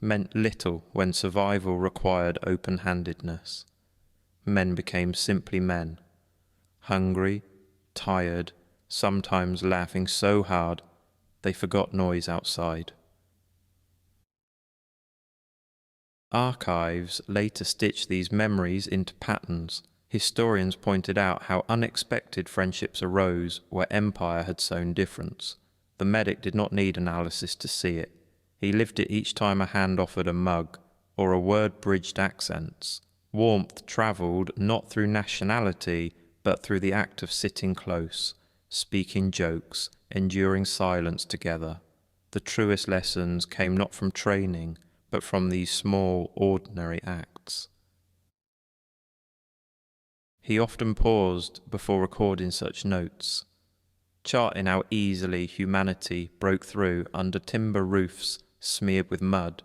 meant little when survival required open-handedness. Men became simply men, hungry, tired, sometimes laughing so hard they forgot noise outside. Archives later stitched these memories into patterns. Historians pointed out how unexpected friendships arose where empire had sown difference. The medic did not need analysis to see it. He lived it each time a hand offered a mug, or a word bridged accents. Warmth travelled not through nationality, but through the act of sitting close, speaking jokes, enduring silence together. The truest lessons came not from training, but from these small, ordinary acts. He often paused before recording such notes, charting how easily humanity broke through under timber roofs smeared with mud.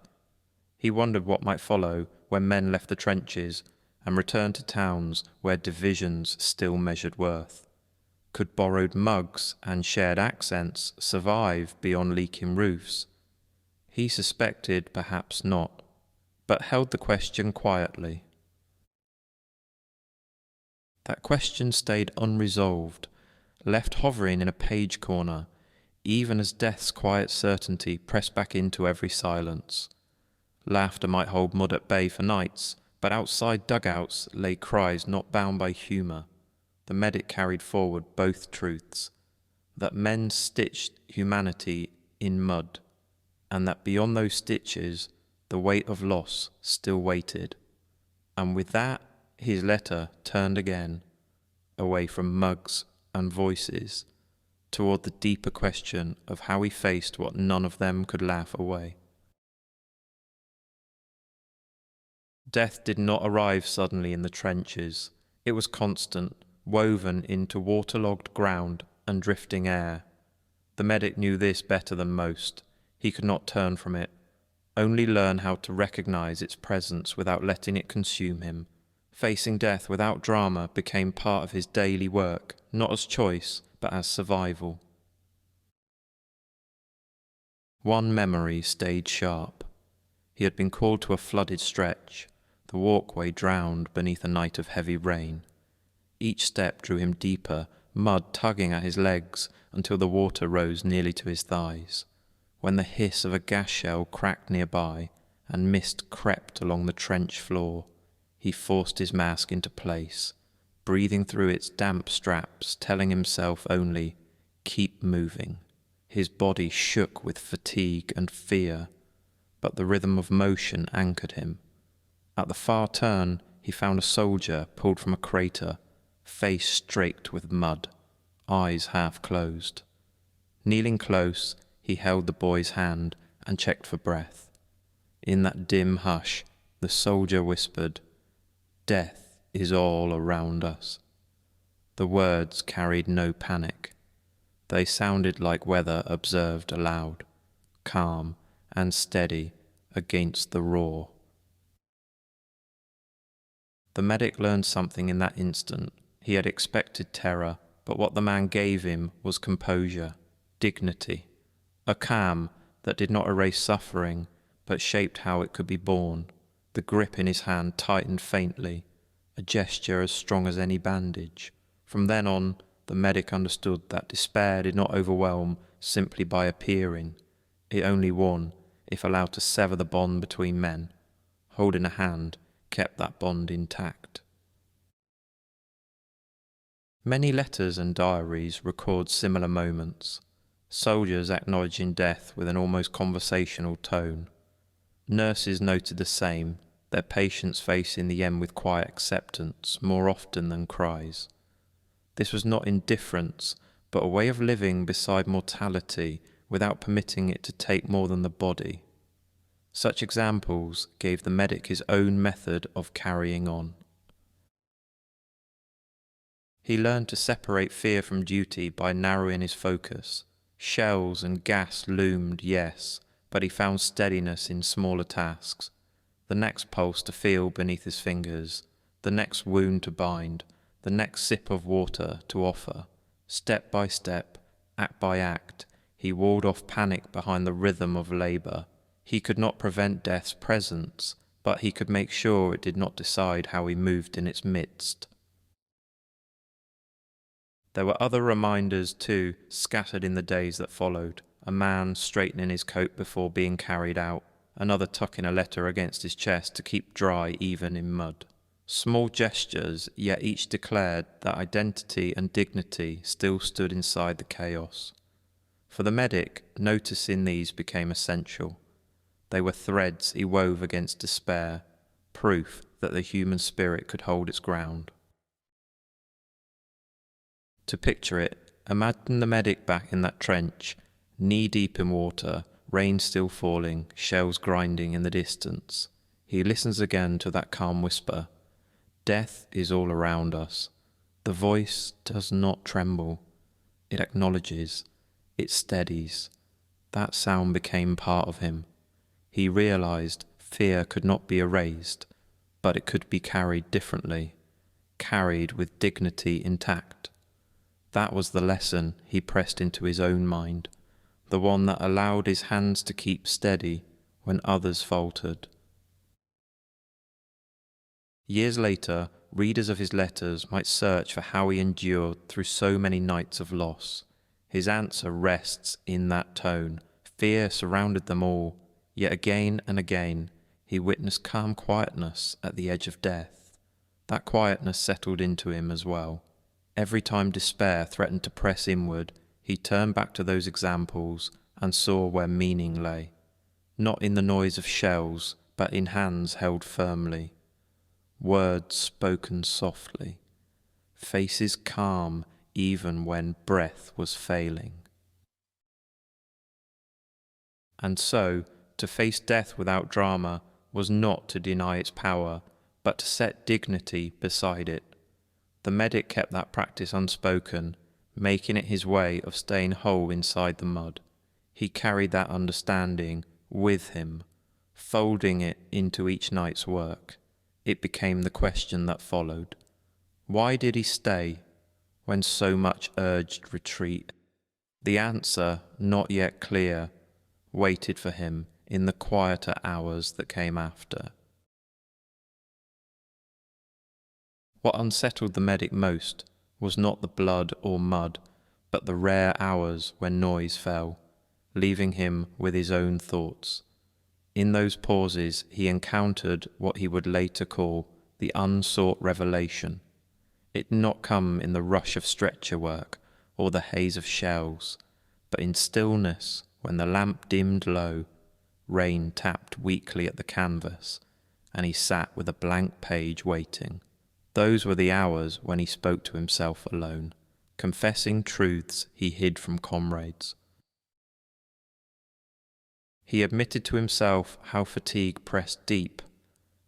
He wondered what might follow when men left the trenches and returned to towns where divisions still measured worth. Could borrowed mugs and shared accents survive beyond leaking roofs? He suspected perhaps not, but held the question quietly. That question stayed unresolved, left hovering in a page corner, even as death's quiet certainty pressed back into every silence. Laughter might hold mud at bay for nights, but outside dugouts lay cries not bound by humour. The medic carried forward both truths, that men stitched humanity in mud, and that beyond those stitches the weight of loss still waited. And with that, his letter turned again, away from mugs and voices, toward the deeper question of how he faced what none of them could laugh away. Death did not arrive suddenly in the trenches. It was constant, woven into waterlogged ground and drifting air. The medic knew this better than most. He could not turn from it, only learn how to recognize its presence without letting it consume him. Facing death without drama became part of his daily work, not as choice, but as survival. One memory stayed sharp. He had been called to a flooded stretch, the walkway drowned beneath a night of heavy rain. Each step drew him deeper, mud tugging at his legs until the water rose nearly to his thighs. When the hiss of a gas shell cracked nearby and mist crept along the trench floor, he forced his mask into place, breathing through its damp straps, telling himself only, "Keep moving." His body shook with fatigue and fear, but the rhythm of motion anchored him. At the far turn, he found a soldier pulled from a crater, face streaked with mud, eyes half closed. Kneeling close, he held the boy's hand and checked for breath. In that dim hush, the soldier whispered, "Death is all around us." The words carried no panic. They sounded like weather observed aloud, calm and steady against the roar. The medic learned something in that instant. He had expected terror, but what the man gave him was composure, dignity, a calm that did not erase suffering, but shaped how it could be borne. The grip in his hand tightened faintly, a gesture as strong as any bandage. From then on, the medic understood that despair did not overwhelm simply by appearing. It only won if allowed to sever the bond between men. Holding a hand kept that bond intact. Many letters and diaries record similar moments, soldiers acknowledging death with an almost conversational tone. Nurses noted the same, their patients facing the end with quiet acceptance more often than cries. This was not indifference, but a way of living beside mortality without permitting it to take more than the body. Such examples gave the medic his own method of carrying on. He learned to separate fear from duty by narrowing his focus. Shells and gas loomed, yes, but he found steadiness in smaller tasks. The next pulse to feel beneath his fingers, the next wound to bind, the next sip of water to offer. Step by step, act by act, he walled off panic behind the rhythm of labour. He could not prevent death's presence, but he could make sure it did not decide how he moved in its midst. There were other reminders too, scattered in the days that followed. A man straightening his coat before being carried out, another tucking a letter against his chest to keep dry even in mud. Small gestures, yet each declared that identity and dignity still stood inside the chaos. For the medic, noticing these became essential. They were threads he wove against despair, proof that the human spirit could hold its ground. To picture it, imagine the medic back in that trench, knee-deep in water, rain still falling, shells grinding in the distance. He listens again to that calm whisper. Death is all around us. The voice does not tremble. It acknowledges. It steadies. That sound became part of him. He realized fear could not be erased, but it could be carried differently, carried with dignity intact. That was the lesson he pressed into his own mind, the one that allowed his hands to keep steady when others faltered. Years later, readers of his letters might search for how he endured through so many nights of loss. His answer rests in that tone. Fear surrounded them all, yet again and again he witnessed calm quietness at the edge of death. That quietness settled into him as well. Every time despair threatened to press inward, he turned back to those examples and saw where meaning lay. Not in the noise of shells, but in hands held firmly. Words spoken softly. Faces calm even when breath was failing. And so, to face death without drama was not to deny its power, but to set dignity beside it. The medic kept that practice unspoken, making it his way of staying whole inside the mud. He carried that understanding with him, folding it into each night's work. It became the question that followed. Why did he stay when so much urged retreat? The answer, not yet clear, waited for him in the quieter hours that came after. What unsettled the medic most was not the blood or mud, but the rare hours when noise fell, leaving him with his own thoughts. In those pauses he encountered what he would later call the unsought revelation. It did not come in the rush of stretcher work or the haze of shells, but in stillness when the lamp dimmed low, rain tapped weakly at the canvas, and he sat with a blank page waiting. Those were the hours when he spoke to himself alone, confessing truths he hid from comrades. He admitted to himself how fatigue pressed deep,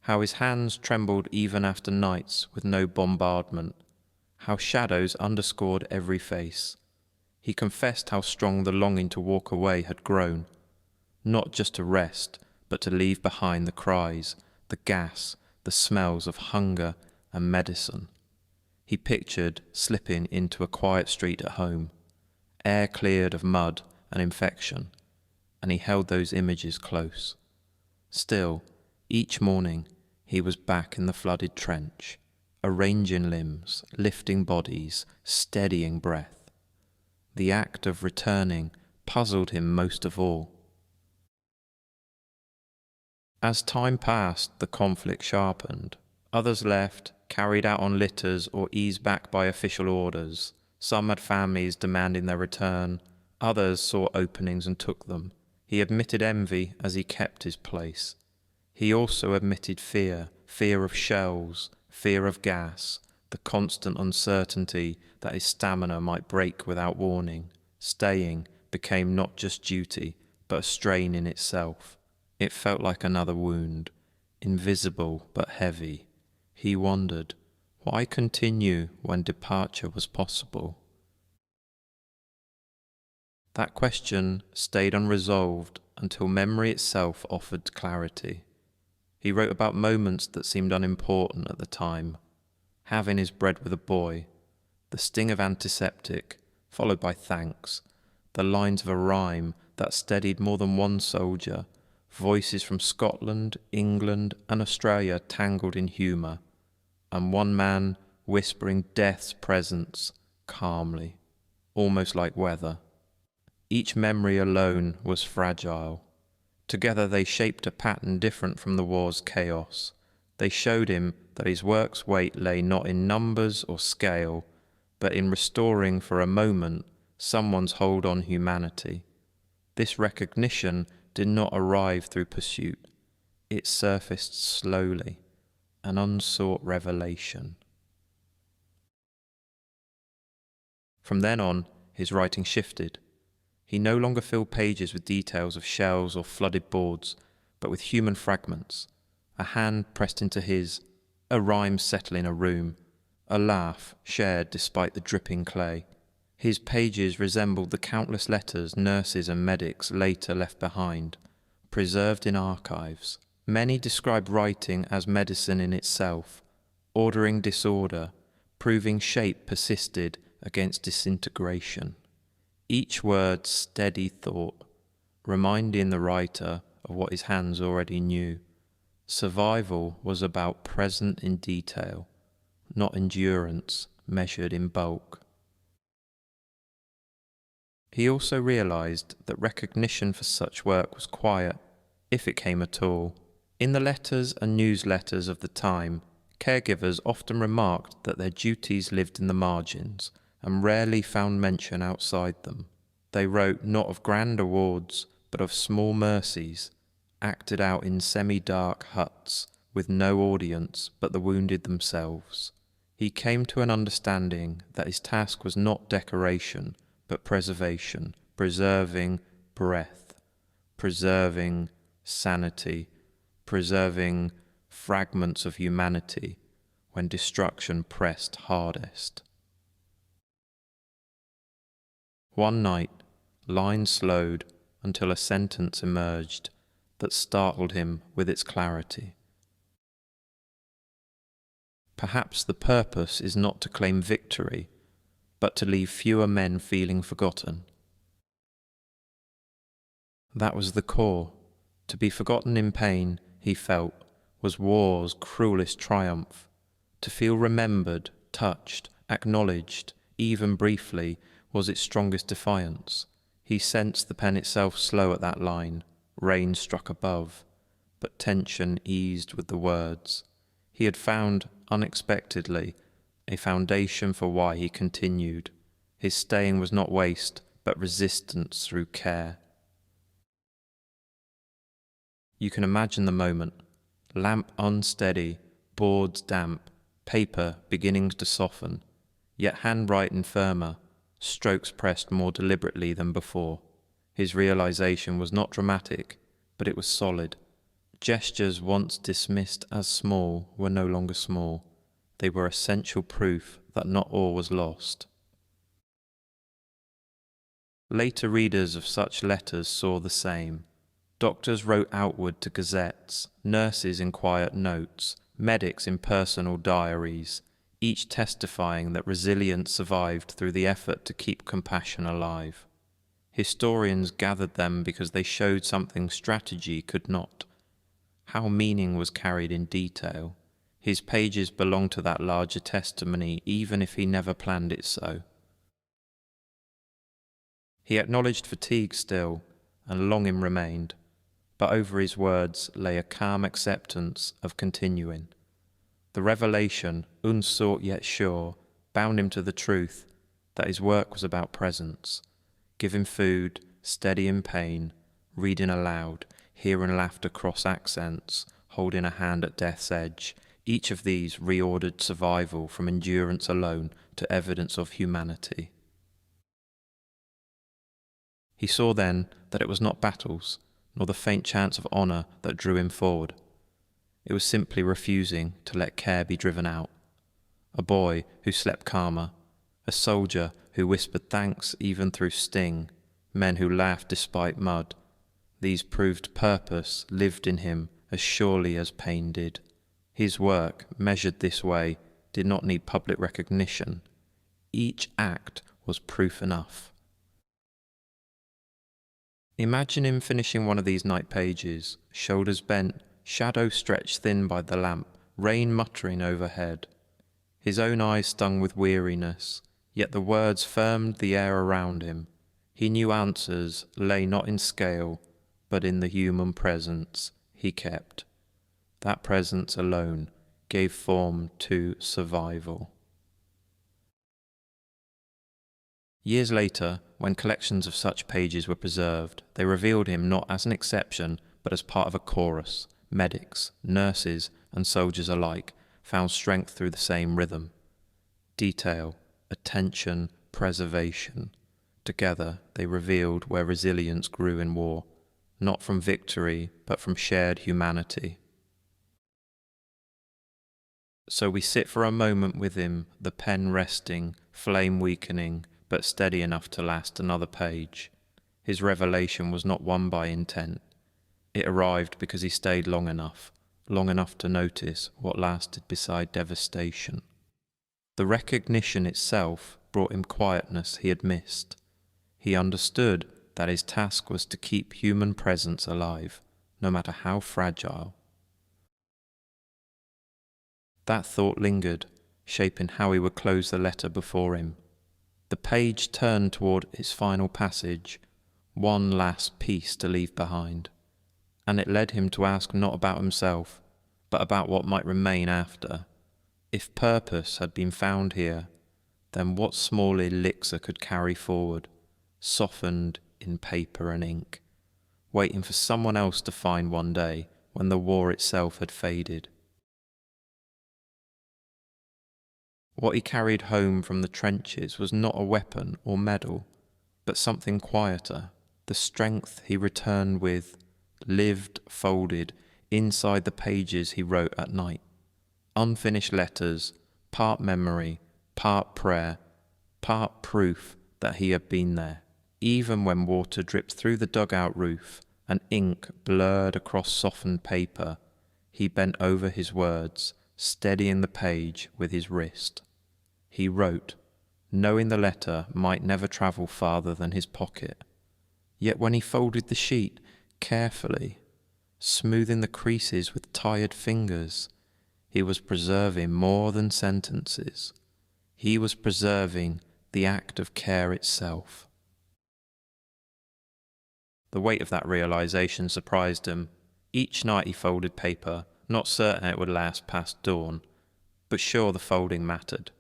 how his hands trembled even after nights with no bombardment, how shadows underscored every face. He confessed how strong the longing to walk away had grown, not just to rest, but to leave behind the cries, the gas, the smells of hunger and medicine. He pictured slipping into a quiet street at home, air cleared of mud and infection, and he held those images close. Still, each morning he was back in the flooded trench, arranging limbs, lifting bodies, steadying breath. The act of returning puzzled him most of all. As time passed, the conflict sharpened. Others left, carried out on litters or eased back by official orders. Some had families demanding their return. Others saw openings and took them. He admitted envy as he kept his place. He also admitted fear, fear of shells, fear of gas, the constant uncertainty that his stamina might break without warning. Staying became not just duty, but a strain in itself. It felt like another wound, invisible but heavy. He wondered, why continue when departure was possible? That question stayed unresolved until memory itself offered clarity. He wrote about moments that seemed unimportant at the time. Having his bread with a boy, the sting of antiseptic, followed by thanks, the lines of a rhyme that steadied more than one soldier, voices from Scotland, England, and Australia tangled in humour, and one man whispering death's presence calmly, almost like weather. Each memory alone was fragile. Together they shaped a pattern different from the war's chaos. They showed him that his work's weight lay not in numbers or scale, but in restoring for a moment someone's hold on humanity. This recognition did not arrive through pursuit. It surfaced slowly, an unsought revelation. From then on, his writing shifted. He no longer filled pages with details of shells or flooded boards, but with human fragments. A hand pressed into his, a rhyme settling a room, a laugh shared despite the dripping clay. His pages resembled the countless letters nurses and medics later left behind, preserved in archives. Many describe writing as medicine in itself, ordering disorder, proving shape persisted against disintegration. Each word steady thought, reminding the writer of what his hands already knew. Survival was about present in detail, not endurance measured in bulk. He also realized that recognition for such work was quiet, if it came at all. In the letters and newsletters of the time, caregivers often remarked that their duties lived in the margins and rarely found mention outside them. They wrote not of grand awards, but of small mercies, acted out in semi-dark huts with no audience but the wounded themselves. He came to an understanding that his task was not decoration, but preservation, preserving breath, preserving sanity, preserving fragments of humanity when destruction pressed hardest. One night, lines slowed until a sentence emerged that startled him with its clarity. Perhaps the purpose is not to claim victory, but to leave fewer men feeling forgotten. That was the core. To be forgotten in pain, he felt, was war's cruelest triumph. To feel remembered, touched, acknowledged, even briefly, was its strongest defiance. He sensed the pen itself slow at that line. Rain struck above, but tension eased with the words. He had found, unexpectedly, a foundation for why he continued. His staying was not waste, but resistance through care. You can imagine the moment. Lamp unsteady, boards damp, paper beginning to soften, yet handwriting firmer, strokes pressed more deliberately than before. His realization was not dramatic, but it was solid. Gestures once dismissed as small were no longer small. They were essential proof that not all was lost. Later readers of such letters saw the same. Doctors wrote outward to gazettes, nurses in quiet notes, medics in personal diaries, each testifying that resilience survived through the effort to keep compassion alive. Historians gathered them because they showed something strategy could not. How meaning was carried in detail. His pages belonged to that larger testimony, even if he never planned it so. He acknowledged fatigue still, and longing remained, but over his words lay a calm acceptance of continuing. The revelation, unsought yet sure, bound him to the truth that his work was about presence, giving food, steady in pain, reading aloud, hearing laughter cross accents, holding a hand at death's edge. Each of these reordered survival from endurance alone to evidence of humanity. He saw then that it was not battles, nor the faint chance of honour that drew him forward. It was simply refusing to let care be driven out. A boy who slept calmer, a soldier who whispered thanks even through sting, men who laughed despite mud. These proved purpose lived in him as surely as pain did. His work, measured this way, did not need public recognition. Each act was proof enough. Imagine him finishing one of these night pages, shoulders bent, shadow stretched thin by the lamp, rain muttering overhead. His own eyes stung with weariness, yet the words firmed the air around him. He knew answers lay not in scale, but in the human presence he kept. That presence alone gave form to survival. Years later, when collections of such pages were preserved, they revealed him not as an exception, but as part of a chorus. Medics, nurses, and soldiers alike found strength through the same rhythm. Detail, attention, preservation. Together, they revealed where resilience grew in war, not from victory, but from shared humanity. So we sit for a moment with him, the pen resting, flame weakening, but steady enough to last another page. His revelation was not won by intent. It arrived because he stayed long enough to notice what lasted beside devastation. The recognition itself brought him quietness he had missed. He understood that his task was to keep human presence alive, no matter how fragile. That thought lingered, shaping how he would close the letter before him. The page turned toward its final passage, one last piece to leave behind, and it led him to ask not about himself, but about what might remain after. If purpose had been found here, then what small elixir could carry forward, softened in paper and ink, waiting for someone else to find one day when the war itself had faded. What he carried home from the trenches was not a weapon or medal, but something quieter, the strength he returned with, lived folded Inside the pages he wrote at night. Unfinished letters, part memory, part prayer, part proof that he had been there. Even when water dripped through the dugout roof and ink blurred across softened paper, he bent over his words, steadying the page with his wrist. He wrote, knowing the letter might never travel farther than his pocket. Yet when he folded the sheet carefully, smoothing the creases with tired fingers, he was preserving more than sentences. He was preserving the act of care itself. The weight of that realization surprised him. Each night he folded paper, not certain it would last past dawn, but sure the folding mattered.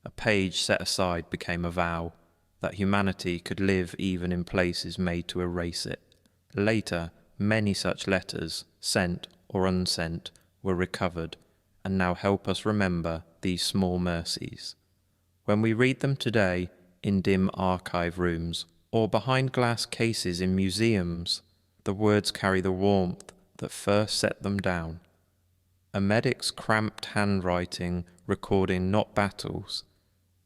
A page set aside became a vow, that humanity could live even in places made to erase it. Later, many such letters, sent or unsent, were recovered, and now help us remember these small mercies. When we read them today in dim archive rooms, or behind glass cases in museums, the words carry the warmth that first set them down. A medic's cramped handwriting recording not battles,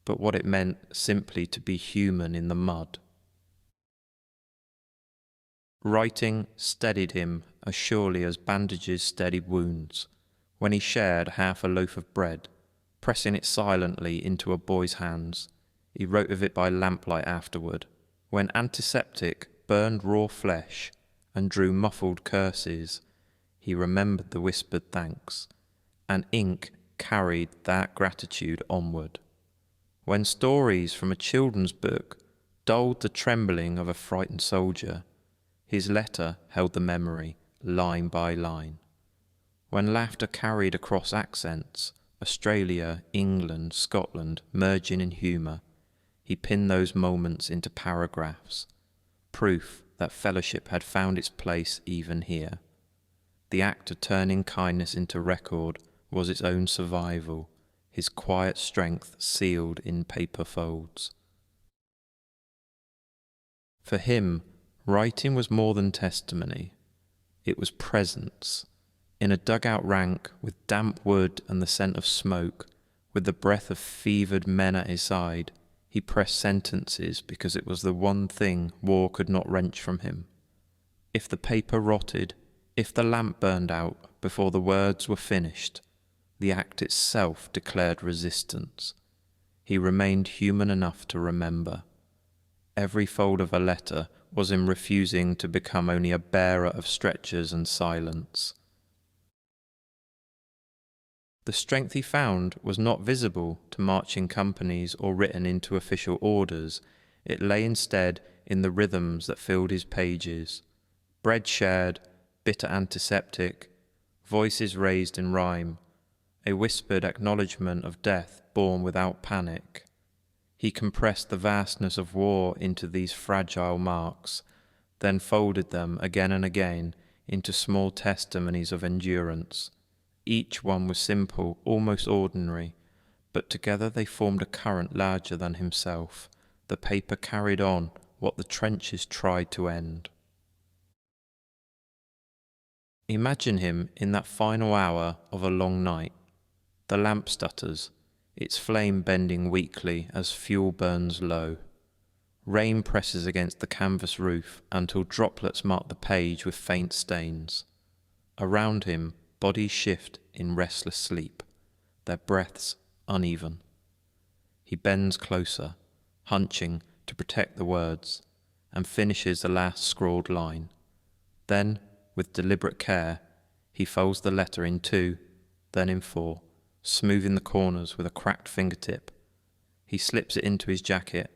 but what it meant simply to be human in the mud. Writing steadied him as surely as bandages steadied wounds. When he shared half a loaf of bread, pressing it silently into a boy's hands, he wrote of it by lamplight afterward. When antiseptic burned raw flesh and drew muffled curses, he remembered the whispered thanks, and ink carried that gratitude onward. When stories from a children's book dulled the trembling of a frightened soldier, his letter held the memory, line by line. When laughter carried across accents, Australia, England, Scotland, merging in humour, he pinned those moments into paragraphs, proof that fellowship had found its place even here. The act of turning kindness into record was its own survival, his quiet strength sealed in paper folds. For him, writing was more than testimony. It was presence. In a dugout rank, with damp wood and the scent of smoke, with the breath of fevered men at his side, he pressed sentences because it was the one thing war could not wrench from him. If the paper rotted, if the lamp burned out before the words were finished, the act itself declared resistance. He remained human enough to remember. Every fold of a letter was him refusing to become only a bearer of stretchers and silence. The strength he found was not visible to marching companies or written into official orders. It lay instead in the rhythms that filled his pages. Bread shared, bitter antiseptic, voices raised in rhyme, a whispered acknowledgement of death born without panic. He compressed the vastness of war into these fragile marks, then folded them again and again into small testimonies of endurance. Each one was simple, almost ordinary, but together they formed a current larger than himself. The paper carried on what the trenches tried to end. Imagine him in that final hour of a long night. The lamp stutters, its flame bending weakly as fuel burns low. Rain presses against the canvas roof until droplets mark the page with faint stains. Around him, bodies shift in restless sleep, their breaths uneven. He bends closer, hunching to protect the words, and finishes the last scrawled line. Then, with deliberate care, he folds the letter in 2, then in 4, smoothing the corners with a cracked fingertip. He slips it into his jacket,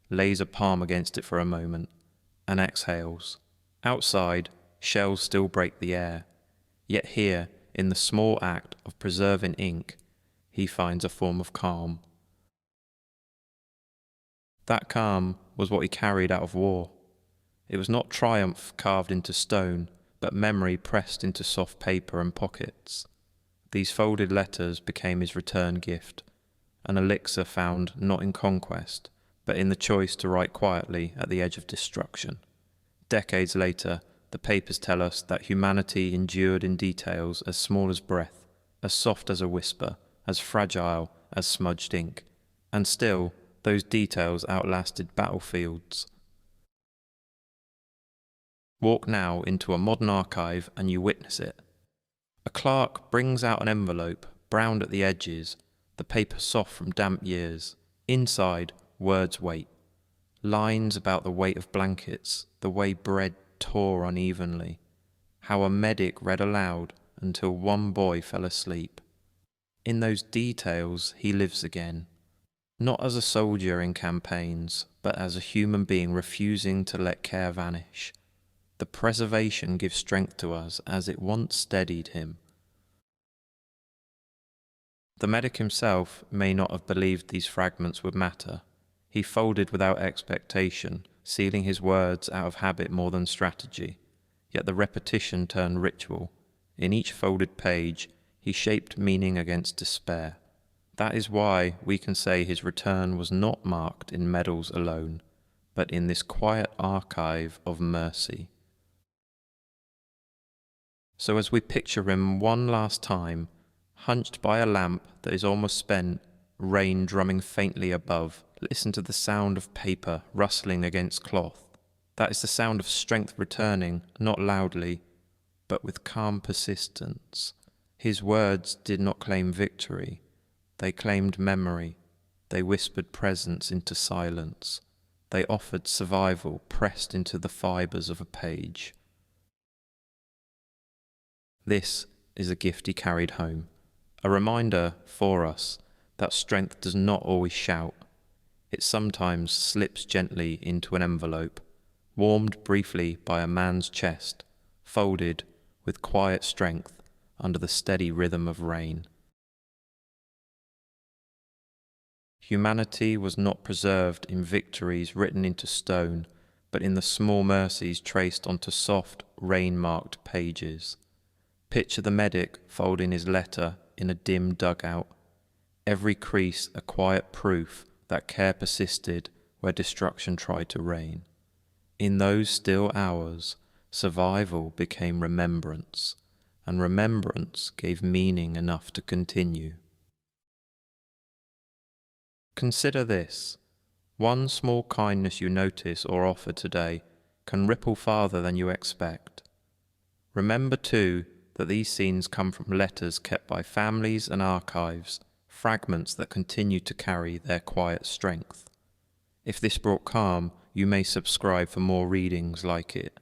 lays a palm against it for a moment, and exhales. Outside, shells still break the air. Yet here, in the small act of preserving ink, he finds a form of calm. That calm was what he carried out of war. It was not triumph carved into stone, but memory pressed into soft paper and pockets. These folded letters became his return gift, an elixir found not in conquest, but in the choice to write quietly at the edge of destruction. Decades later, the papers tell us that humanity endured in details as small as breath, as soft as a whisper, as fragile as smudged ink, and still those details outlasted battlefields. Walk now into a modern archive and you witness it. A clerk brings out an envelope, browned at the edges, the paper soft from damp years. Inside, words wait. Lines about the weight of blankets, the way bread tore unevenly. How a medic read aloud until one boy fell asleep. In those details he lives again. Not as a soldier in campaigns, but as a human being refusing to let care vanish. The preservation gives strength to us as it once steadied him. The medic himself may not have believed these fragments would matter. He folded without expectation, sealing his words out of habit more than strategy. Yet the repetition turned ritual. In each folded page, he shaped meaning against despair. That is why we can say his return was not marked in medals alone, but in this quiet archive of mercy. So as we picture him one last time, hunched by a lamp that is almost spent, rain drumming faintly above, listen to the sound of paper rustling against cloth. That is the sound of strength returning, not loudly, but with calm persistence. His words did not claim victory. They claimed memory. They whispered presence into silence. They offered survival pressed into the fibers of a page. This is a gift he carried home, a reminder for us that strength does not always shout. It sometimes slips gently into an envelope, warmed briefly by a man's chest, folded with quiet strength under the steady rhythm of rain. Humanity was not preserved in victories written into stone, but in the small mercies traced onto soft, rain-marked pages. Picture the medic folding his letter in a dim dugout, every crease a quiet proof that care persisted where destruction tried to reign. In those still hours, survival became remembrance, and remembrance gave meaning enough to continue. Consider this. One small kindness you notice or offer today can ripple farther than you expect. Remember too that these scenes come from letters kept by families and archives, fragments that continue to carry their quiet strength. If this brought calm, you may subscribe for more readings like it.